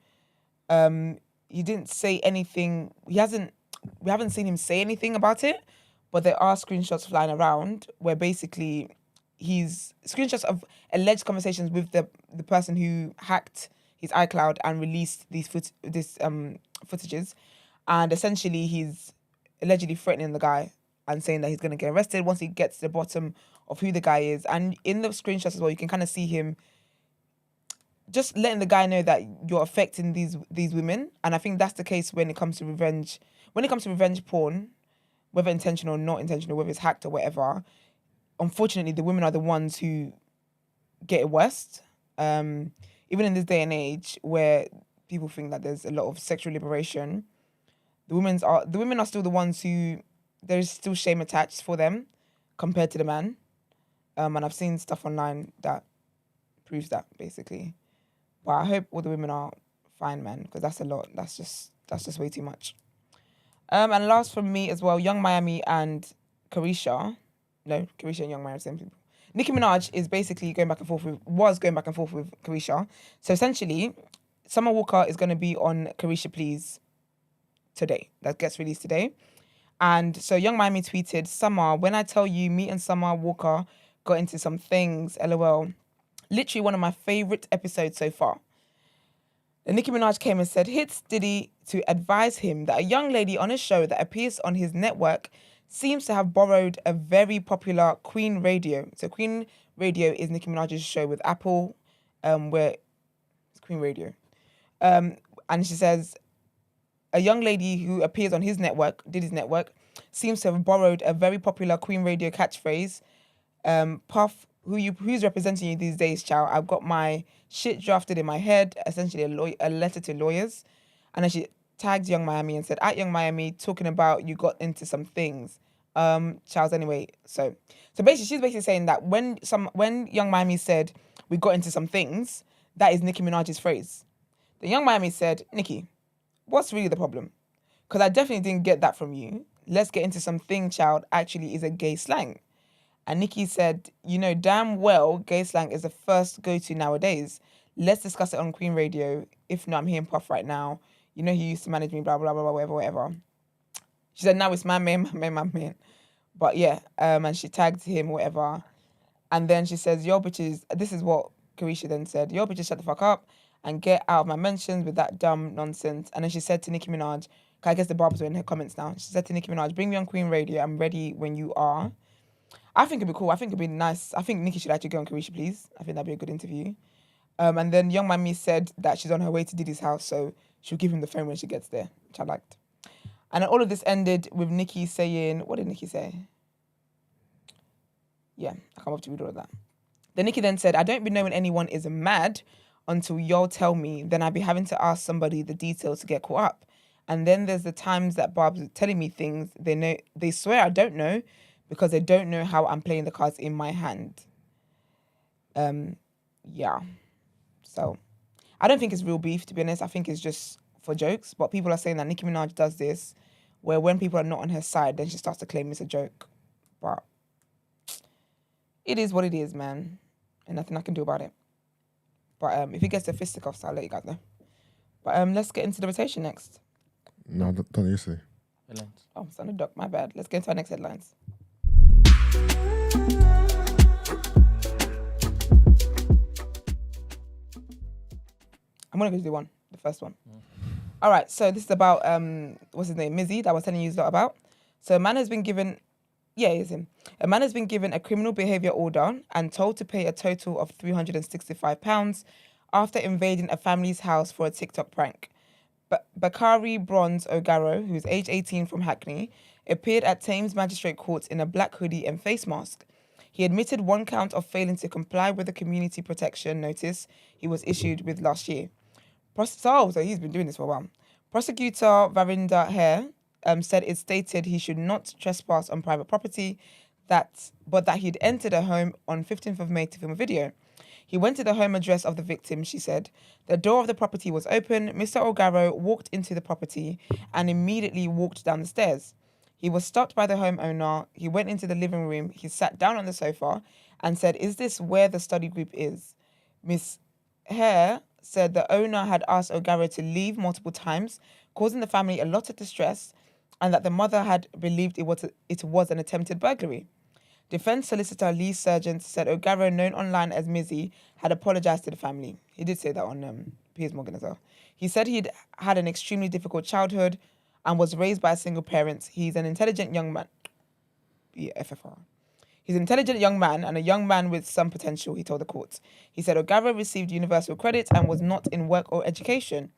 He didn't say anything. We haven't seen him say anything about it, but there are screenshots flying around where basically he's screenshots of alleged conversations with the person who hacked his iCloud and released these footages, and essentially he's allegedly threatening the guy and saying that he's going to get arrested once he gets to the bottom of who the guy is. And in the screenshots as well, you can kind of see him just letting the guy know that you're affecting these women. And I think that's the case when it comes to revenge. When it comes to revenge porn, whether intentional or not intentional, whether it's hacked or whatever, unfortunately, the women are the ones who get it worst. Even in this day and age where people think that there's a lot of sexual liberation, the women are still the ones who there's still shame attached for them compared to the man. And I've seen stuff online that proves that basically. But I hope all the women are fine, man, because that's a lot. That's just way too much. And last from me as well, Young Miami and Carisha. No, Carisha and Young Miami, same people. Nicki Minaj is basically was going back and forth with Carisha. So essentially, Summer Walker is going to be on Carisha Please today. That gets released today. And so Young Miami tweeted, Summer, when I tell you me and Summer Walker got into some things, LOL. Literally one of my favourite episodes so far. And Nicki Minaj came and said, hits Diddy to advise him that a young lady on a show that appears on his network seems to have borrowed a very popular Queen Radio. So Queen Radio is Nicki Minaj's show with Apple, where it's Queen Radio. And she says, a young lady who appears on his network, Diddy's network, seems to have borrowed a very popular Queen Radio catchphrase. Puff, who's representing you these days, child? I've got my shit drafted in my head, essentially a letter to lawyers. And then she tagged Young Miami and said, at Young Miami, talking about you got into some things. Charles, anyway. So basically, she's basically saying that when Young Miami said we got into some things, that is Nicki Minaj's phrase. The Young Miami said, Nicki, what's really the problem? Because I definitely didn't get that from you. Let's get into some thing, child, actually is a gay slang. And Nicki said, you know damn well gay slang is the first go-to nowadays. Let's discuss it on Queen Radio. If not, I'm hearing Puff right now. You know he used to manage me, blah, blah, blah, blah, whatever. She said, now it's my man. But yeah, and she tagged him, whatever. And then she says, yo, bitches, this is what Carisha then said, yo, bitches, shut the fuck up and get out of my mentions with that dumb nonsense. And then she said to Nicki Minaj, I guess the barbers are in her comments now. She said to Nicki Minaj, bring me on Queen Radio. I'm ready when you are. I think it'd be cool. I think it'd be nice. I think Nicki should actually go on Carisha Please. I think that'd be a good interview. And then Young Miami said that she's on her way to Diddy's house, so she'll give him the phone when she gets there, which I liked. And then all of this ended with Nicki saying, what did Nicki say? Yeah, I can't have to read all of that. Then Nicki then said, I don't be knowing anyone is mad until y'all tell me. Then I'd be having to ask somebody the details to get caught up. And then there's the times that Barb's telling me things they swear I don't know because they don't know how I'm playing the cards in my hand. Yeah. So I don't think it's real beef, to be honest. I think it's just for jokes. But people are saying that Nicki Minaj does this where when people are not on her side, then she starts to claim it's a joke. But it is what it is, man. And nothing I can do about it. But if he gets the fisticuffs, I'll let you guys know. But let's get into the rotation next.
No, don't you say.
Headlines.
Oh, it's on the dock, my bad. Let's get into our next headlines. I'm going to do the first one. All right, so this is about, what's his name, Mizzy, that I was telling you a lot about. So a man has been given, it's him. A man has been given a criminal behaviour order and told to pay a total of £365 after invading a family's house for a TikTok prank. Bacari-Bronze O'Garro, who's age 18 from Hackney, appeared at Thames Magistrate Court in a black hoodie and face mask. He admitted one count of failing to comply with the community protection notice he was issued with last year. So he's been doing this for a while. Prosecutor Varinda Hare said it stated he should not trespass on private property, but that he'd entered a home on 15th of May to film a video. He went to the home address of the victim, she said. The door of the property was open. Mr. O'Garro walked into the property and immediately walked down the stairs. He was stopped by the homeowner. He went into the living room. He sat down on the sofa and said, "Is this where the study group is?" Miss Hare said the owner had asked O'Garro to leave multiple times, causing the family a lot of distress, and that the mother had believed it was an attempted burglary. Defense solicitor Lee Sargent said O'Garro, known online as Mizzy, had apologised to the family. He did say that on Piers Morgan as well. He said he'd had an extremely difficult childhood and was raised by a single parent. He's an intelligent young man. FFR. He's an intelligent young man and a young man with some potential, he told the court. He said O'Garro received universal credit and was not in work or education.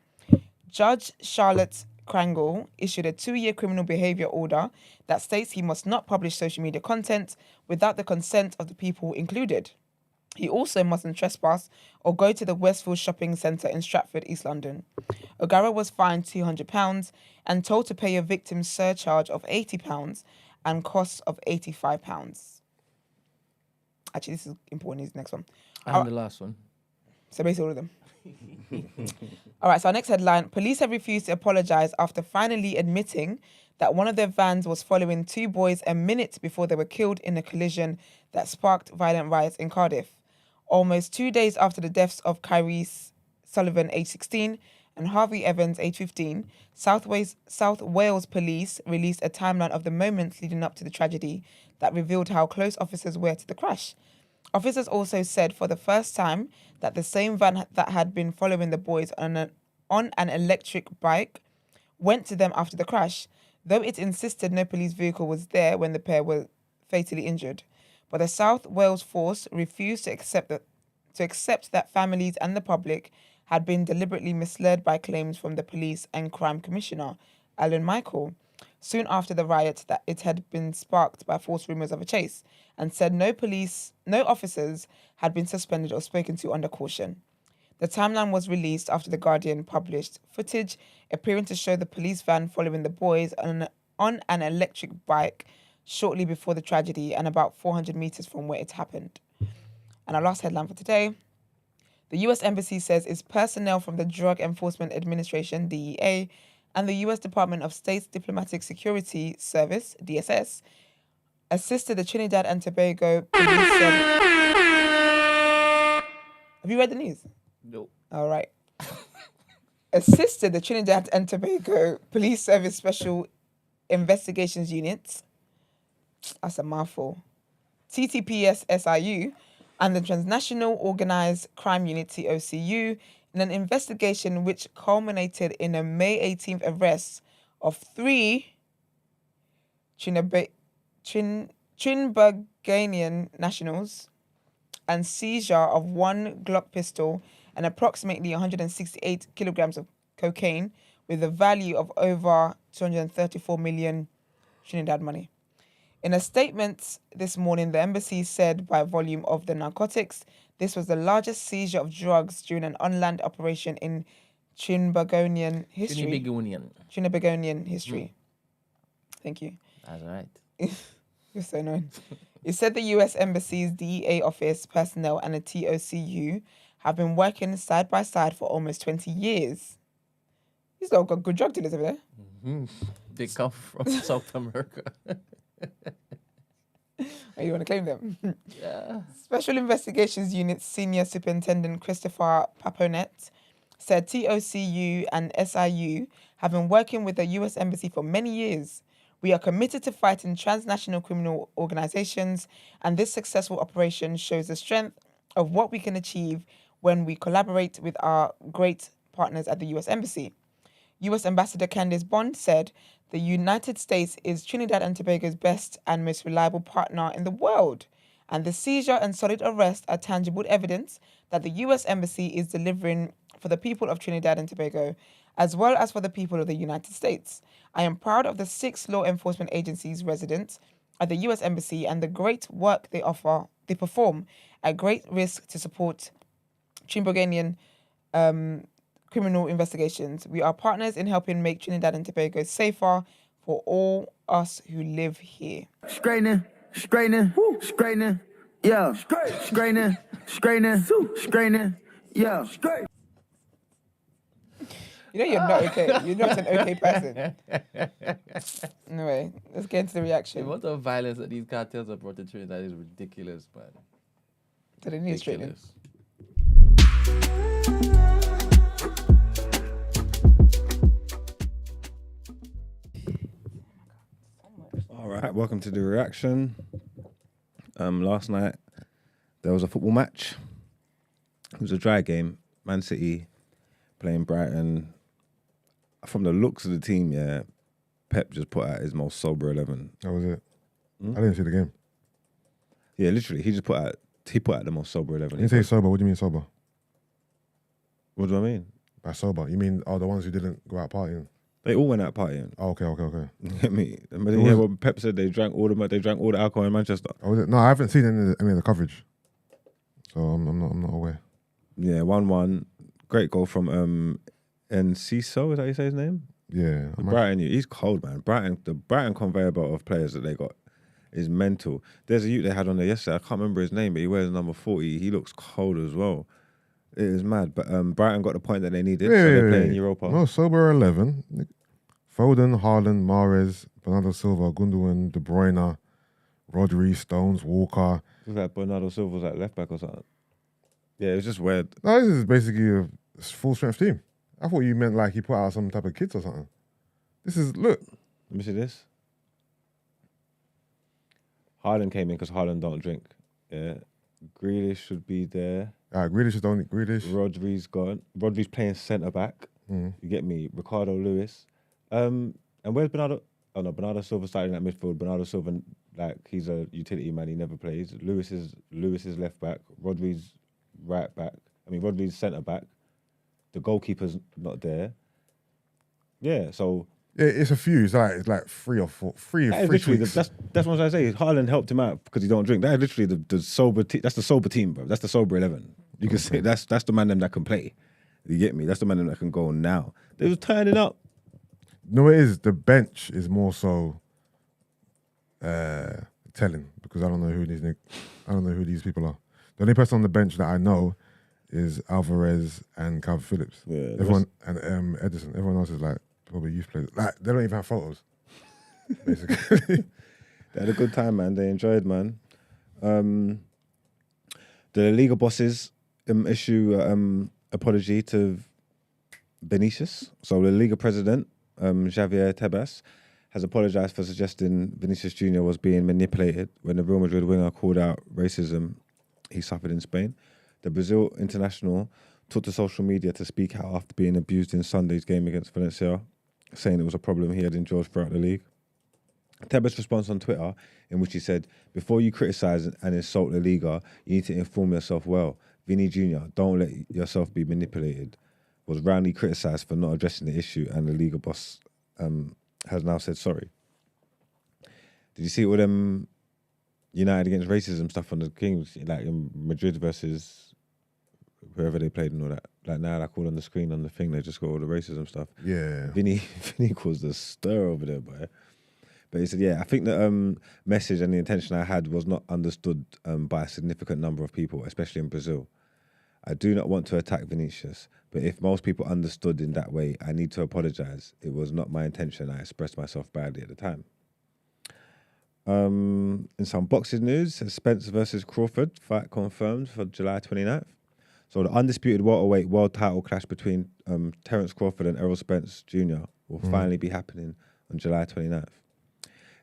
Judge Charlotte Krangle issued a 2-year criminal behaviour order that states he must not publish social media content without the consent of the people included. He also mustn't trespass or go to the Westfield shopping centre in Stratford, East London. O'Garro was fined £200 and told to pay a victim's surcharge of £80 and costs of £85. Actually, this is important. This is the next one.
And the last one.
So basically all of them. All right, so our next headline. Police have refused to apologise after finally admitting that one of their vans was following 2 boys a minute before they were killed in a collision that sparked violent riots in Cardiff. Almost 2 days after the deaths of Kyrie Sullivan, age 16, and Harvey Evans, age 15, South Wales police released a timeline of the moments leading up to the tragedy that revealed how close officers were to the crash. Officers also said for the first time that the same van that had been following the boys on an electric bike went to them after the crash, though it insisted no police vehicle was there when the pair were fatally injured. But the South Wales force refused to accept that families and the public had been deliberately misled by claims from the police and crime commissioner, Alan Michael, soon after the riot that it had been sparked by false rumours of a chase, and said no officers had been suspended or spoken to under caution. The timeline was released after The Guardian published footage appearing to show the police van following the boys on an electric bike shortly before the tragedy and about 400 metres from where it happened. And our last headline for today. The US Embassy says its personnel from the Drug Enforcement Administration, DEA, and the US Department of State's Diplomatic Security Service, DSS, assisted the Trinidad and Tobago police service. Have you read the news?
No.
All right. Assisted the Trinidad and Tobago Police Service Special Investigations Unit, that's a mouthful, TTPS-SIU, and the Transnational Organised Crime Unit, TOCU, in an investigation which culminated in a May 18th arrest of 3 Trinbagonian nationals and seizure of 1 Glock pistol and approximately 168 kilograms of cocaine with a value of over 234 million Trinidad money. In a statement this morning, the embassy said by volume of the narcotics, this was the largest seizure of drugs during an unmanned operation in Trinbagonian history. Trinbagonian history. Thank you.
That's right.
You're so annoying. It said the US Embassy's DEA office personnel and the TOCU have been working side by side for almost 20 years. These guys got good drug dealers over there.
Mm-hmm. They come from South America.
Oh, you want to claim them?
Yeah.
Special Investigations Unit Senior Superintendent Christopher Paponet said TOCU and SIU have been working with the US Embassy for many years. We are committed to fighting transnational criminal organizations, and this successful operation shows the strength of what we can achieve when we collaborate with our great partners at the US Embassy. US Ambassador Candice Bond said, the United States is Trinidad and Tobago's best and most reliable partner in the world, and the seizure and solid arrest are tangible evidence that the US Embassy is delivering for the people of Trinidad and Tobago, as well as for the people of the United States. I am proud of the 6 law enforcement agencies resident at the US Embassy and the great work they perform at great risk to support Trinbagonian criminal investigations. We are partners in helping make Trinidad and Tobago safer for all us who live here.
Straightening, yeah. Straightening, yeah.
You know you're not okay. You're not an okay person. Anyway, let's get into the reaction.
The amount of violence that these cartels have brought to Trinidad is ridiculous, man.
So they need straightening.
All right, welcome to the reaction. Last night there was a football match. It was a dry game. Man City playing Brighton. From the looks of the team, yeah, Pep just put out his most sober 11.
That was it. I didn't see the game.
Yeah, literally, he put out the most sober 11.
When you say sober, what do you mean sober?
What do I mean?
By sober, you mean the ones who didn't go out partying?
They all went out partying.
Oh, okay.
You get me? I mean, hear what Pep said? They drank all the alcohol in Manchester.
Oh, was it? No, I haven't seen any of the coverage, so I'm not aware.
Yeah, 1-1. Great goal from Enciso, is that how you say his name?
Yeah,
Brighton, he's cold, man. The Brighton conveyor belt of players that they got is mental. There's a youth they had on there yesterday. I can't remember his name, but he wears number 40. He looks cold as well. It is mad. But Brighton got the point that they needed, so they're playing Europa.
No, sober 11. Foden, Haaland, Mahrez, Bernardo Silva, Gundogan, De Bruyne, Rodri, Stones, Walker.
Looks like Bernardo Silva's like left back or something. Yeah, it was just weird.
No, this is basically a full strength team. I thought you meant like he put out some type of kits or something. Look.
Let me see this. Haaland came in because Haaland don't drink. Yeah. Grealish should be there.
Grealish is only Grealish.
Rodri's gone. Rodri's playing centre back. You get me? Ricardo Lewis. And where's Bernardo? Oh no, Bernardo Silva starting at midfield. Bernardo Silva, like he's a utility man. He never plays. Lewis is left back. Rodri's right back. Rodri's centre back. The goalkeeper's not there. Yeah, so
it's a few. It's like 3 or 4.
That's what I say. Haaland helped him out because he don't drink. That is literally the sober. That's the sober team, bro. That's the sober 11. You can say that's the man them that can play. You get me? That's the man them that can go now. They was turning up.
No, it is. The bench is more so telling because I don't know who these people are. The only person on the bench that I know is Alvarez and Calvin Phillips.
Yeah,
everyone and Edison. Everyone else is like probably youth players. Like they don't even have photos. Basically,
they had a good time, man. They enjoyed, man. The LaLiga bosses issue apology to Vinicius. So the LaLiga President, Javier Tebas, has apologised for suggesting Vinicius Jr. was being manipulated when the Real Madrid winger called out racism he suffered in Spain. The Brazil international took to social media to speak out after being abused in Sunday's game against Valencia, saying it was a problem he had endured throughout the league. Tebas' response on Twitter, in which he said, "Before you criticise and insult La Liga, you need to inform yourself well. Vinny Jr., don't let yourself be manipulated," was roundly criticised for not addressing the issue, and the Liga boss has now said sorry. Did you see all them United against racism stuff on the Kings, like in Madrid versus whoever they played and all that? Like now, like all on the screen on the thing, they just got all the racism stuff.
Yeah.
Vinny caused a stir over there, boy. But he said, yeah, I think the message and the intention I had was not understood by a significant number of people, especially in Brazil. I do not want to attack Vinicius, but if most people understood in that way, I need to apologise. It was not my intention. I expressed myself badly at the time. In some boxing news, Spence versus Crawford fight confirmed for July 29th. So the undisputed welterweight world title clash between Terence Crawford and Errol Spence Jr. will finally be happening on July 29th.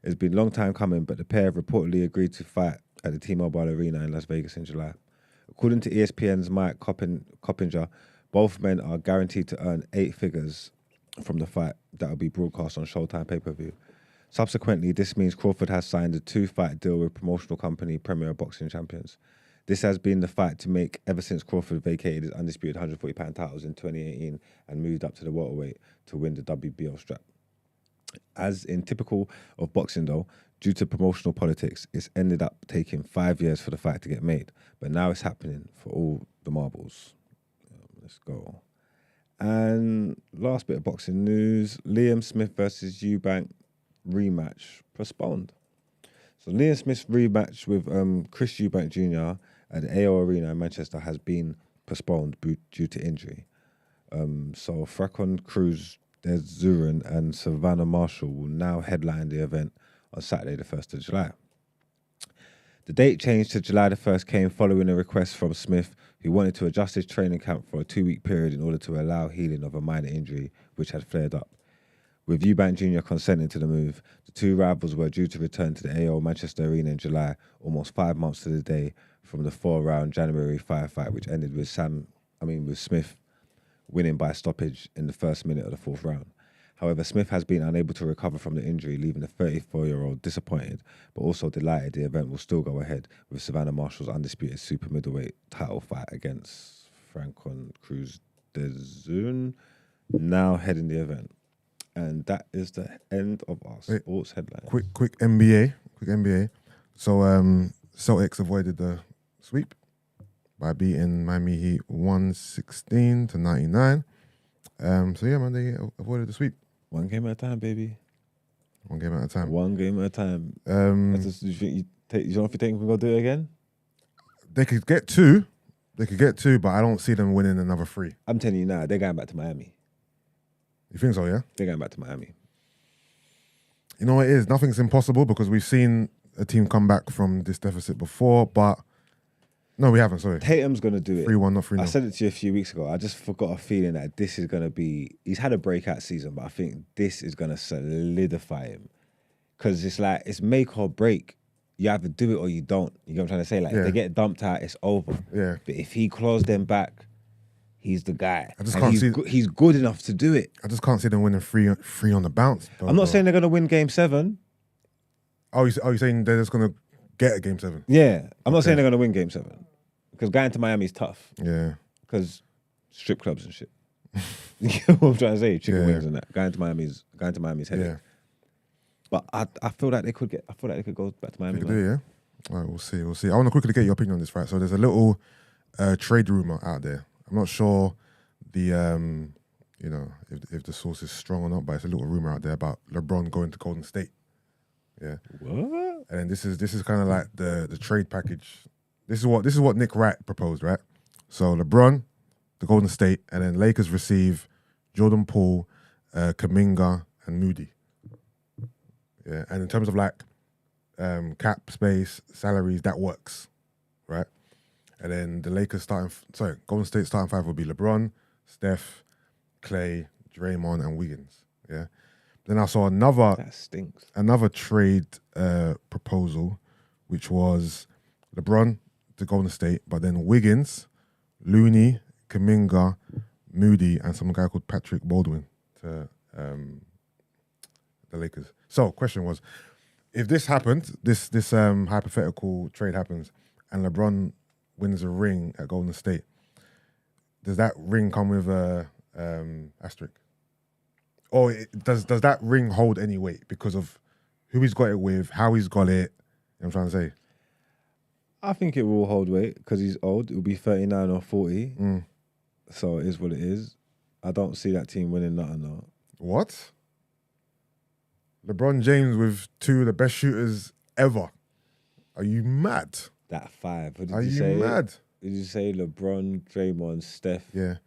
It's been a long time coming, but the pair have reportedly agreed to fight at the T-Mobile Arena in Las Vegas in July. According to ESPN's Mike Coppinger, both men are guaranteed to earn 8 figures from the fight that will be broadcast on Showtime pay-per-view. Subsequently, this means Crawford has signed a 2-fight deal with promotional company Premier Boxing Champions. This has been the fight to make ever since Crawford vacated his undisputed 140-pound titles in 2018 and moved up to the welterweight to win the WBO strap. As in typical of boxing though, due to promotional politics, it's ended up taking 5 years for the fight to get made. But now it's happening for all the marbles. Let's go. And last bit of boxing news, Liam Smith versus Eubank rematch postponed. So Liam Smith's rematch with Chris Eubank Jr. at the AO Arena in Manchester has been postponed due to injury. So Fracon Cruz, Des Zurin and Savannah Marshall will now headline the event on Saturday the 1st of July. The date change to July the 1st came following a request from Smith, who wanted to adjust his training camp for a 2-week period in order to allow healing of a minor injury which had flared up. With Eubank Jr. consenting to the move, the two rivals were due to return to the AO Manchester Arena in July, almost 5 months to the day from the 4-round January firefight, which ended with Smith winning by stoppage in the first minute of the 4th round. However, Smith has been unable to recover from the injury, leaving the 34-year-old disappointed, but also delighted the event will still go ahead with Savannah Marshall's undisputed super middleweight title fight against Francon Cruz de Zun, now heading the event. And that is the end of our sports headline.
Quick NBA. So Celtics avoided the sweep by beating Miami Heat 116-99. So yeah, man, they avoided the sweep.
One game at a time, baby.
One game at a time.
One game at a time. You don't think we can go do it again?
They could get two, but I don't see them winning another 3.
I'm telling you now, they're going back to Miami.
You think so, yeah?
They're going back to Miami.
You know what it is? Nothing's impossible because we've seen a team come back from this deficit before, but no, we haven't, sorry.
Tatum's going to do it.
3-1, not 3-0.
I said it to you a few weeks ago. I just forgot a feeling that this is going to be... He's had a breakout season, but I think this is going to solidify him. Because it's like, it's make or break. You either do it or you don't. You know what I'm trying to say? Like, if they get dumped out, it's over.
Yeah.
But if he claws them back, he's the guy.
I just can't see...
He's good enough to do it.
I just can't see them winning 3 on the bounce.
I'm not saying they're going to win Game 7.
Oh, you're saying they're just going to get a Game 7?
Yeah. I'm not saying they're going to win Game 7. Because going to Miami is tough.
Yeah.
Because strip clubs and shit. You know what I'm trying to say? Chicken wings and that. Going to Miami's headache. Yeah. But I feel like they could go back to Miami.
They could do, yeah. All right, we'll see. I want to quickly get your opinion on this, right? So there's a little trade rumor out there. I'm not sure the if the source is strong or not, but it's a little rumor out there about LeBron going to Golden State. Yeah.
What?
And this is kind of like the trade package. This is what Nick Wright proposed, right? So LeBron, the Golden State, and then Lakers receive Jordan Poole, Kuminga, and Moody. Yeah, and in terms of like cap space, salaries, that works, right? And then the Lakers Golden State starting 5 will be LeBron, Steph, Clay, Draymond, and Wiggins. Yeah. Then I saw another trade proposal, which was LeBron to Golden State, but then Wiggins, Looney, Kuminga, Moody, and some guy called Patrick Baldwin to the Lakers. So, question was, if this happened, this hypothetical trade happens, and LeBron wins a ring at Golden State, does that ring come with a asterisk? Or does that ring hold any weight because of who he's got it with, how he's got it? You know what I'm trying to say?
I think it will hold weight because he's old. It will be 39 or 40. So it is what it is. I don't see that team winning nothing, though.
What? LeBron James with 2 of the best shooters ever. Are you mad?
That 5. What did
Are
you
you
say?
mad?
Did you say LeBron, Draymond, Steph?
Yeah.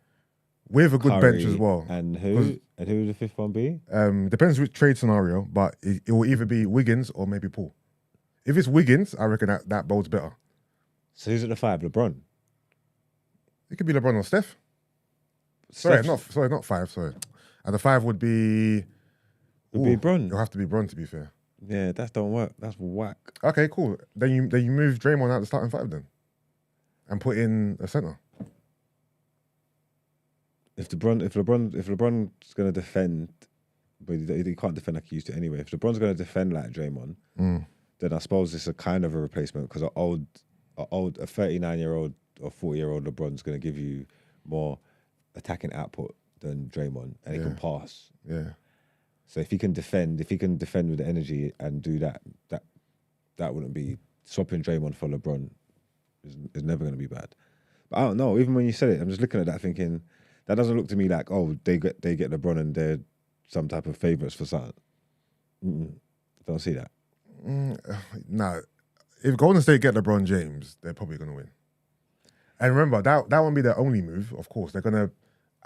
With a good
Curry,
bench as well.
And who? And who would the 5th one be?
Depends which trade scenario, but it will either be Wiggins or maybe Poole. If it's Wiggins, I reckon that bodes better.
So who's at the 5? LeBron?
It could be LeBron or Steph. Sorry, not 5. Sorry, and the 5 would be.
Would be Bron.
It'll have to be Bron, to be fair.
Yeah, that don't work. That's whack.
Okay, cool. Then you move Draymond out the starting 5 then, and put in a center.
If LeBron's gonna defend, but he can't defend like he used to anyway. If LeBron's gonna defend like Draymond, then I suppose it's a kind of a replacement because a 39-year-old or 40-year-old LeBron's gonna give you more attacking output than Draymond, and he can pass.
Yeah.
So if he can defend with the energy and do that wouldn't be swapping Draymond for LeBron is never going to be bad. But I don't know. Even when you said it, I'm just looking at that thinking that doesn't look to me like they get LeBron and they're some type of favourites for something. Don't see that.
Nah, if Golden State get LeBron James, they're probably going to win. And remember that won't be their only move. Of course, they're going to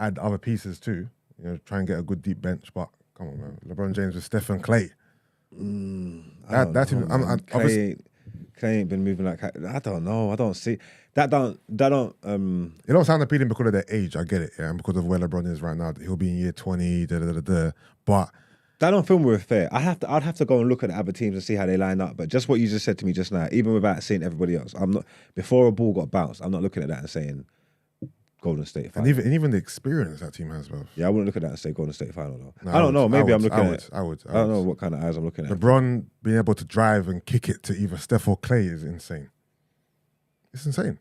add other pieces too. You know, try and get a good deep bench, but. Come on, man. LeBron James with Steph and Clay.
Clay ain't been moving like I don't know. I don't see that. It don't
sound appealing because of their age. I get it, yeah, and because of where LeBron is right now. He'll be in year 20. But
that don't feel more fair. I'd have to go and look at the other teams and see how they line up. But just what you just said to me just now, even without seeing everybody else, I'm not. Before a ball got bounced, I'm not looking at that and saying Golden State
And
final.
even the experience that team has, bro.
Yeah, I wouldn't look at that and say Golden State final though.
No,
I don't know. Maybe I'm looking
I
at
would.
it.
I would.
I don't know what kind of eyes I'm looking at.
LeBron being able to drive and kick it to either Steph or Clay is insane. It's insane.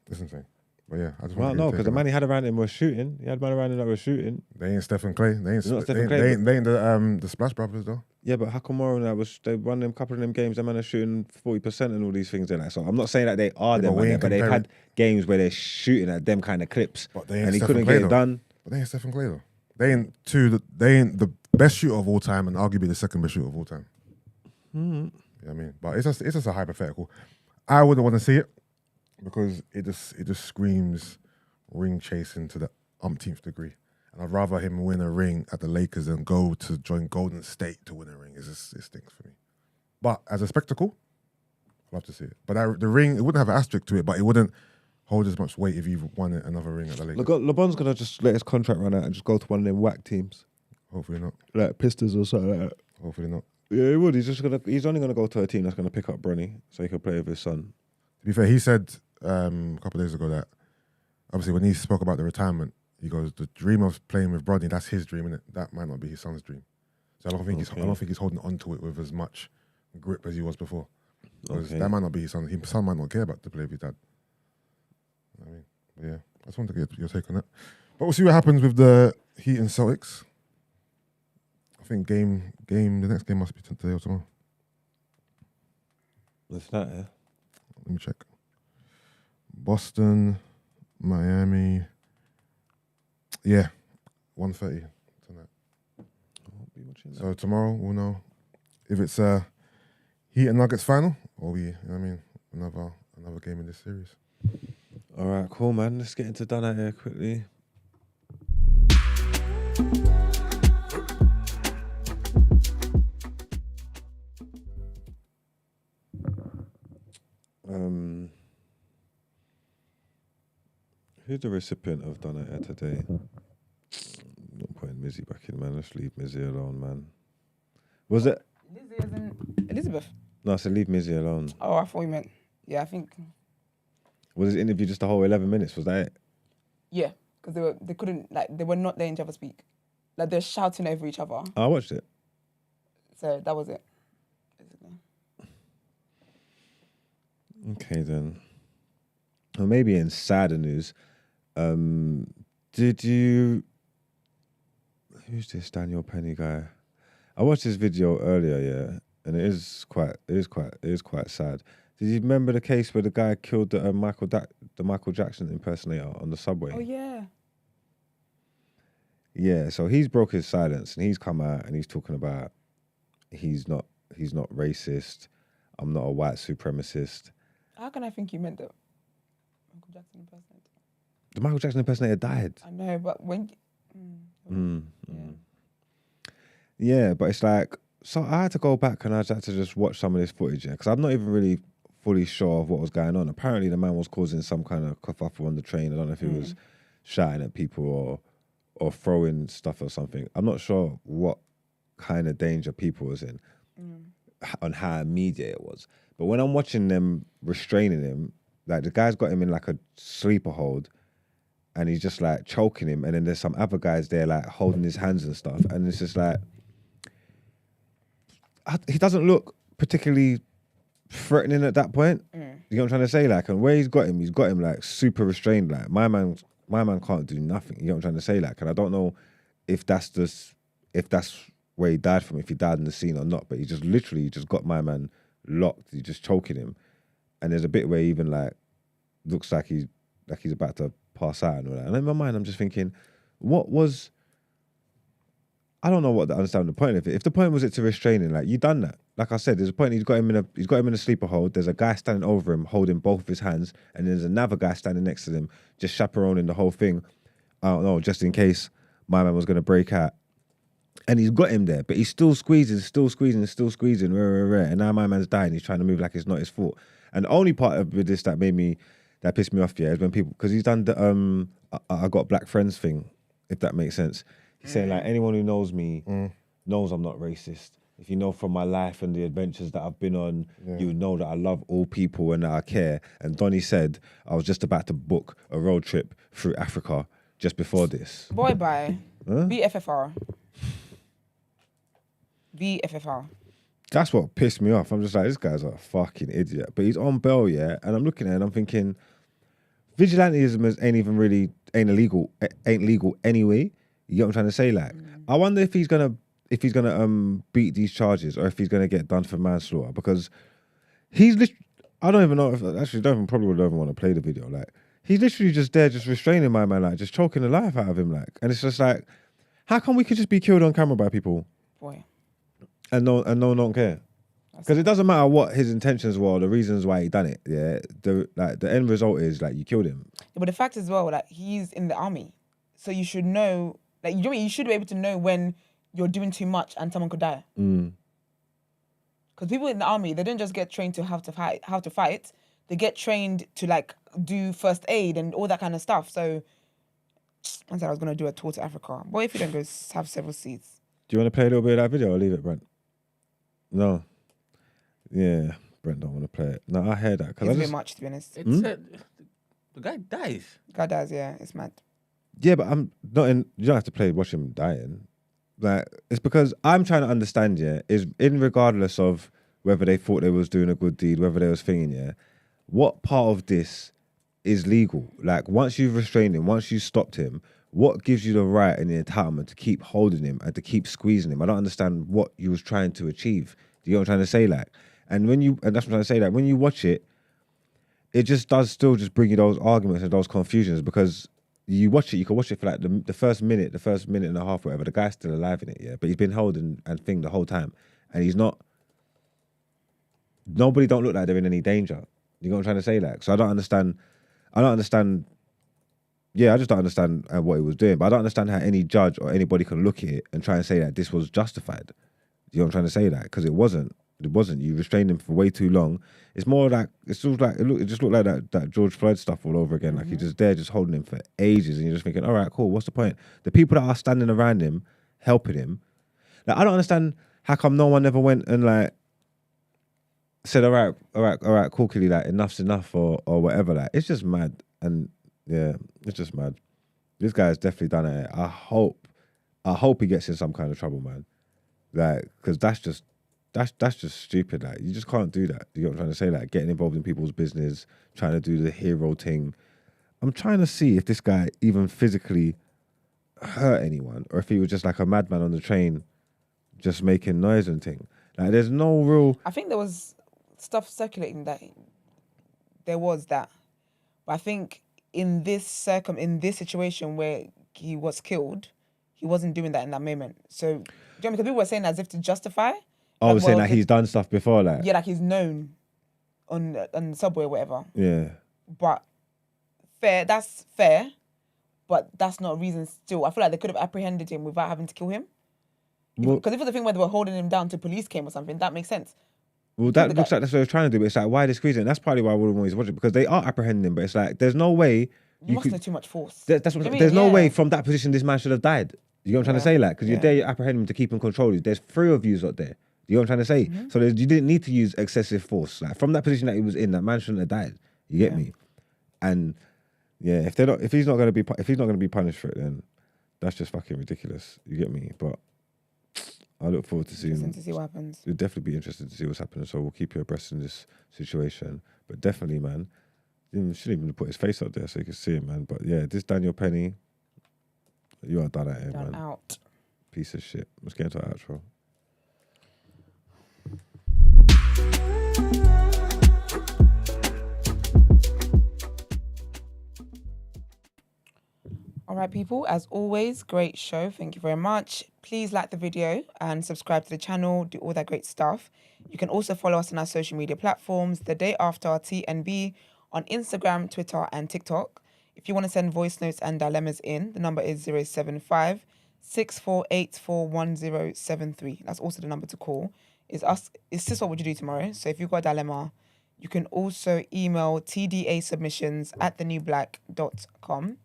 It's insane. But yeah, I just
Well,
want
no, because the man he had around him was shooting. He had man around him that was shooting.
They ain't Steph and Clay. They ain't
Not Steph and
they
Clay,
ain't the Splash Brothers though.
Yeah, but Hakamura and that was they won them couple of them games. Them man are shooting 40% and all these things. Like, so I'm not saying that they are
Yeah,
them,
but we
man,
ain't
but they've
comparing-
had games where they're shooting at them kind of clips,
But they ain't
and he
Steph
couldn't
and Clay,
get it
though.
done.
But they ain't Steph and Clay though. They ain't the best shooter of all time and arguably the second best shooter of all time. You know what I mean? But it's just a hypothetical. I wouldn't want to see it because it just screams ring chasing to the umpteenth degree. And I'd rather him win a ring at the Lakers than go to join Golden State to win a ring. It stinks for me. But as a spectacle, I'd love to see it. But the ring, it wouldn't have an asterisk to it, but it wouldn't hold as much weight if you've won another ring at the Lakers.
Look, LeBron's gonna just let his contract run out and just go to one of them whack teams,
Hopefully not.
like Pistons or something like that.
Hopefully not.
Yeah, he would. He's only gonna go to a team that's gonna pick up Bronny so he can play with his son.
To be fair, he said a couple of days ago that obviously when he spoke about the retirement, he goes, the dream of playing with Bronny, that's his dream, innit? That might not be his son's dream. So I don't think he's holding on to it with as much grip as he was before. Because that might not be his son. His son might not care about to play with his dad. You know what I mean? But yeah, I just wanted to get your take on that. But we'll see what happens with the Heat and Celtics. I think the next game must be today or tomorrow.
What's that? Yeah.
Let me check. Boston, Miami. Yeah, 1:30 tonight.
I'll be watching that.
So tomorrow we'll know if it's Heat and Nuggets final or another game in this series.
All right, cool, man. Let's get into done out here quickly. Who's the recipient of done out here today? Not putting Mizzy back in, man. Let's leave Mizzy alone, man. Was it?
Lizzie as in Elizabeth.
No, I said leave Mizzy alone.
Oh, I thought you meant. Yeah, I think.
Was his interview just the whole 11 minutes? Was that it?
Yeah, because they were not letting each other speak. Like they're shouting over each other.
I watched it.
So that was it. Basically.
Okay, then. Well, maybe in sadder news, did you... Who's this Daniel Penny guy? I watched this video earlier, yeah, and it is quite sad. Did you remember the case where the guy killed the Michael Jackson impersonator on the subway?
Oh yeah.
Yeah, so he's broke his silence and he's come out and he's talking about he's not racist. I'm not a white supremacist.
How can I think you meant that Michael Jackson impersonator?
The Michael Jackson impersonator died.
I know, but when.
Yeah, but it's like, so I had to go back and I had to just watch some of this footage, yeah, because I'm not even really fully sure of what was going on. Apparently, the man was causing some kind of kerfuffle on the train. I don't know if he was shouting at people or throwing stuff or something. I'm not sure what kind of danger people was in on how immediate it was. But when I'm watching them restraining him, like the guy's got him in like a sleeper hold and he's just like choking him, and then there's some other guys there like holding his hands and stuff, and it's just like, he doesn't look particularly threatening at that point. You know what I'm trying to say? Like, and where he's got him like super restrained. Like my man can't do nothing. You know what I'm trying to say? Like, and I don't know if that's where he died from, if he died in the scene or not. But he just literally got my man locked. He's just choking him, and there's a bit where he even like looks like he's about to pass out and all that. And in my mind, I'm just thinking, I don't know what to understand the point of it. If the point was it to restrain him, like you done that. Like I said, there's a point. He's got him in a sleeper hold. There's a guy standing over him, holding both of his hands, and there's another guy standing next to him, just chaperoning the whole thing. I don't know, just in case my man was going to break out. And he's got him there, but he's still squeezing, and now my man's dying. He's trying to move like it's not his fault. And the only part of this that pissed me off, yeah, is when people, because he's done the I got black friends thing, if that makes sense. He's saying like, anyone who knows me knows I'm not racist. if you know from my life and the adventures that I've been on, you know that I love all people and that I care. And Donny said, I was just about to book a road trip through Africa just before this.
Boy, bye. BFFR. BFFR.
That's what pissed me off. I'm just like, this guy's a fucking idiot. But he's on bail, yeah? And I'm looking at it and I'm thinking, vigilantism ain't legal anyway. You get what I'm trying to say? Like, I wonder if he's gonna beat these charges or if he's gonna get done for manslaughter, because I don't even know if actually don't even want to play the video. Like, he's literally just there, just restraining my man, like just choking the life out of him, like. And it's just like, how come we could just be killed on camera by people?
Boy.
And no one don't care. Because it doesn't matter what his intentions were or the reasons why he done it. Yeah, the end result is like you killed him.
Yeah, but the fact as well, like he's in the army, so you should know. Like you should be able to know when you're doing too much and someone could die. Because people in the army, they don't just get trained to how to fight. They get trained to like do first aid and all that kind of stuff. So I said I was gonna do a tour to Africa. Boy, if you don't go have several seats.
Do you want to play a little bit of that video or leave it, Brent? No. Yeah, Brent don't want to play it. No, I heard that.
It's a bit much, to be honest.
It said the guy dies.
Guy dies, yeah. It's mad.
Yeah, but I'm not in. You don't have to watch him dying. Like, it's because I'm trying to understand. Yeah, is in regardless of whether they thought they was doing a good deed, whether they was thinking. Yeah, what part of this is legal? Like, once you've restrained him, once you stopped him, what gives you the right and the entitlement to keep holding him and to keep squeezing him? I don't understand what you was trying to achieve. Do you know what I'm trying to say? Like, and that's what I'm trying to say. Like, when you watch it, it just does still just bring you those arguments and those confusions, because you can watch it for like the first minute and a half, whatever. The guy's still alive in it, yeah, but he's been held and thinged the whole time, and he's not. Nobody don't look like they're in any danger. You know what I'm trying to say? Like, so I don't understand. Yeah, I just don't understand what he was doing, but I don't understand how any judge or anybody can look at it and try and say that this was justified. You know what I'm trying to say? That because it wasn't. It wasn't. You restrained him for way too long. It's more like it just looked like that George Floyd stuff all over again. Like he's just there, just holding him for ages, and you're just thinking, all right, cool. What's the point? The people that are standing around him, helping him. Like, I don't understand how come no one ever went and like said, all right, cool, Killy, like enough's enough or whatever. Like, it's just mad, and yeah, it's just mad. This guy's definitely done it. I hope he gets in some kind of trouble, man. Like, because that's just stupid. Like, you just can't do that. You know what I'm trying to say? Like, getting involved in people's business, trying to do the hero thing. I'm trying to see if this guy even physically hurt anyone, or if he was just like a madman on the train, just making noise and thing. Like, there's no real.
I think there was stuff circulating that there was that, but I think in this situation where he was killed, he wasn't doing that in that moment. So, because people were saying as if to justify.
I was saying like he's done stuff before, like.
Yeah, like he's known on the subway or whatever.
Yeah.
But that's fair, but that's not a reason still. I feel like they could have apprehended him without having to kill him. Because if it was the thing where they were holding him down till police came or something, that makes sense.
Well, that looks like that's what they're trying to do, but it's like, why are they squeezing? That's probably why I wouldn't always watch it, because they are apprehending him, but it's like, there's no way.
You must know too much force.
That's what there's no way from that position this man should have died. You know what I'm trying to say? Like, because you're there, you're apprehending him to keep him controlled. There's 3 of you out there. You know what I'm trying to say? So you didn't need to use excessive force. Like, from that position that he was in, that man shouldn't have died. You get me? And yeah, if he's not going to be punished for it, then that's just fucking ridiculous. You get me? But I look forward to seeing.
Interesting to see what happens.
It'll definitely be interesting to see what's happening. So we'll keep you abreast in this situation. But definitely, man, you shouldn't even put his face up there so you can see him, man. But yeah, this Daniel Penny, you are done at him, man.
Out.
Piece of shit. Let's get into our outro.
All right, people, as always, great show. Thank you very much. Please like the video and subscribe to the channel, do all that great stuff. You can also follow us on our social media platforms, The Day After TNB, on Instagram, Twitter, and TikTok. If you want to send voice notes and dilemmas in, the number is 075 64841073. That's also the number to call. It's just what would you do tomorrow? So if you've got a dilemma, you can also email tdasubmissions@thenewblack.com.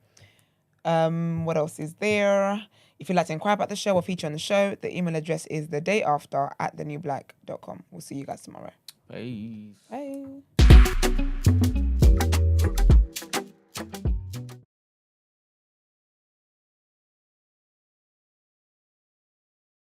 What else is there? If you'd like to inquire about the show or feature on the show, the email address is thedayafter@thenewblack.com. We'll see you guys tomorrow.
Peace.
Bye.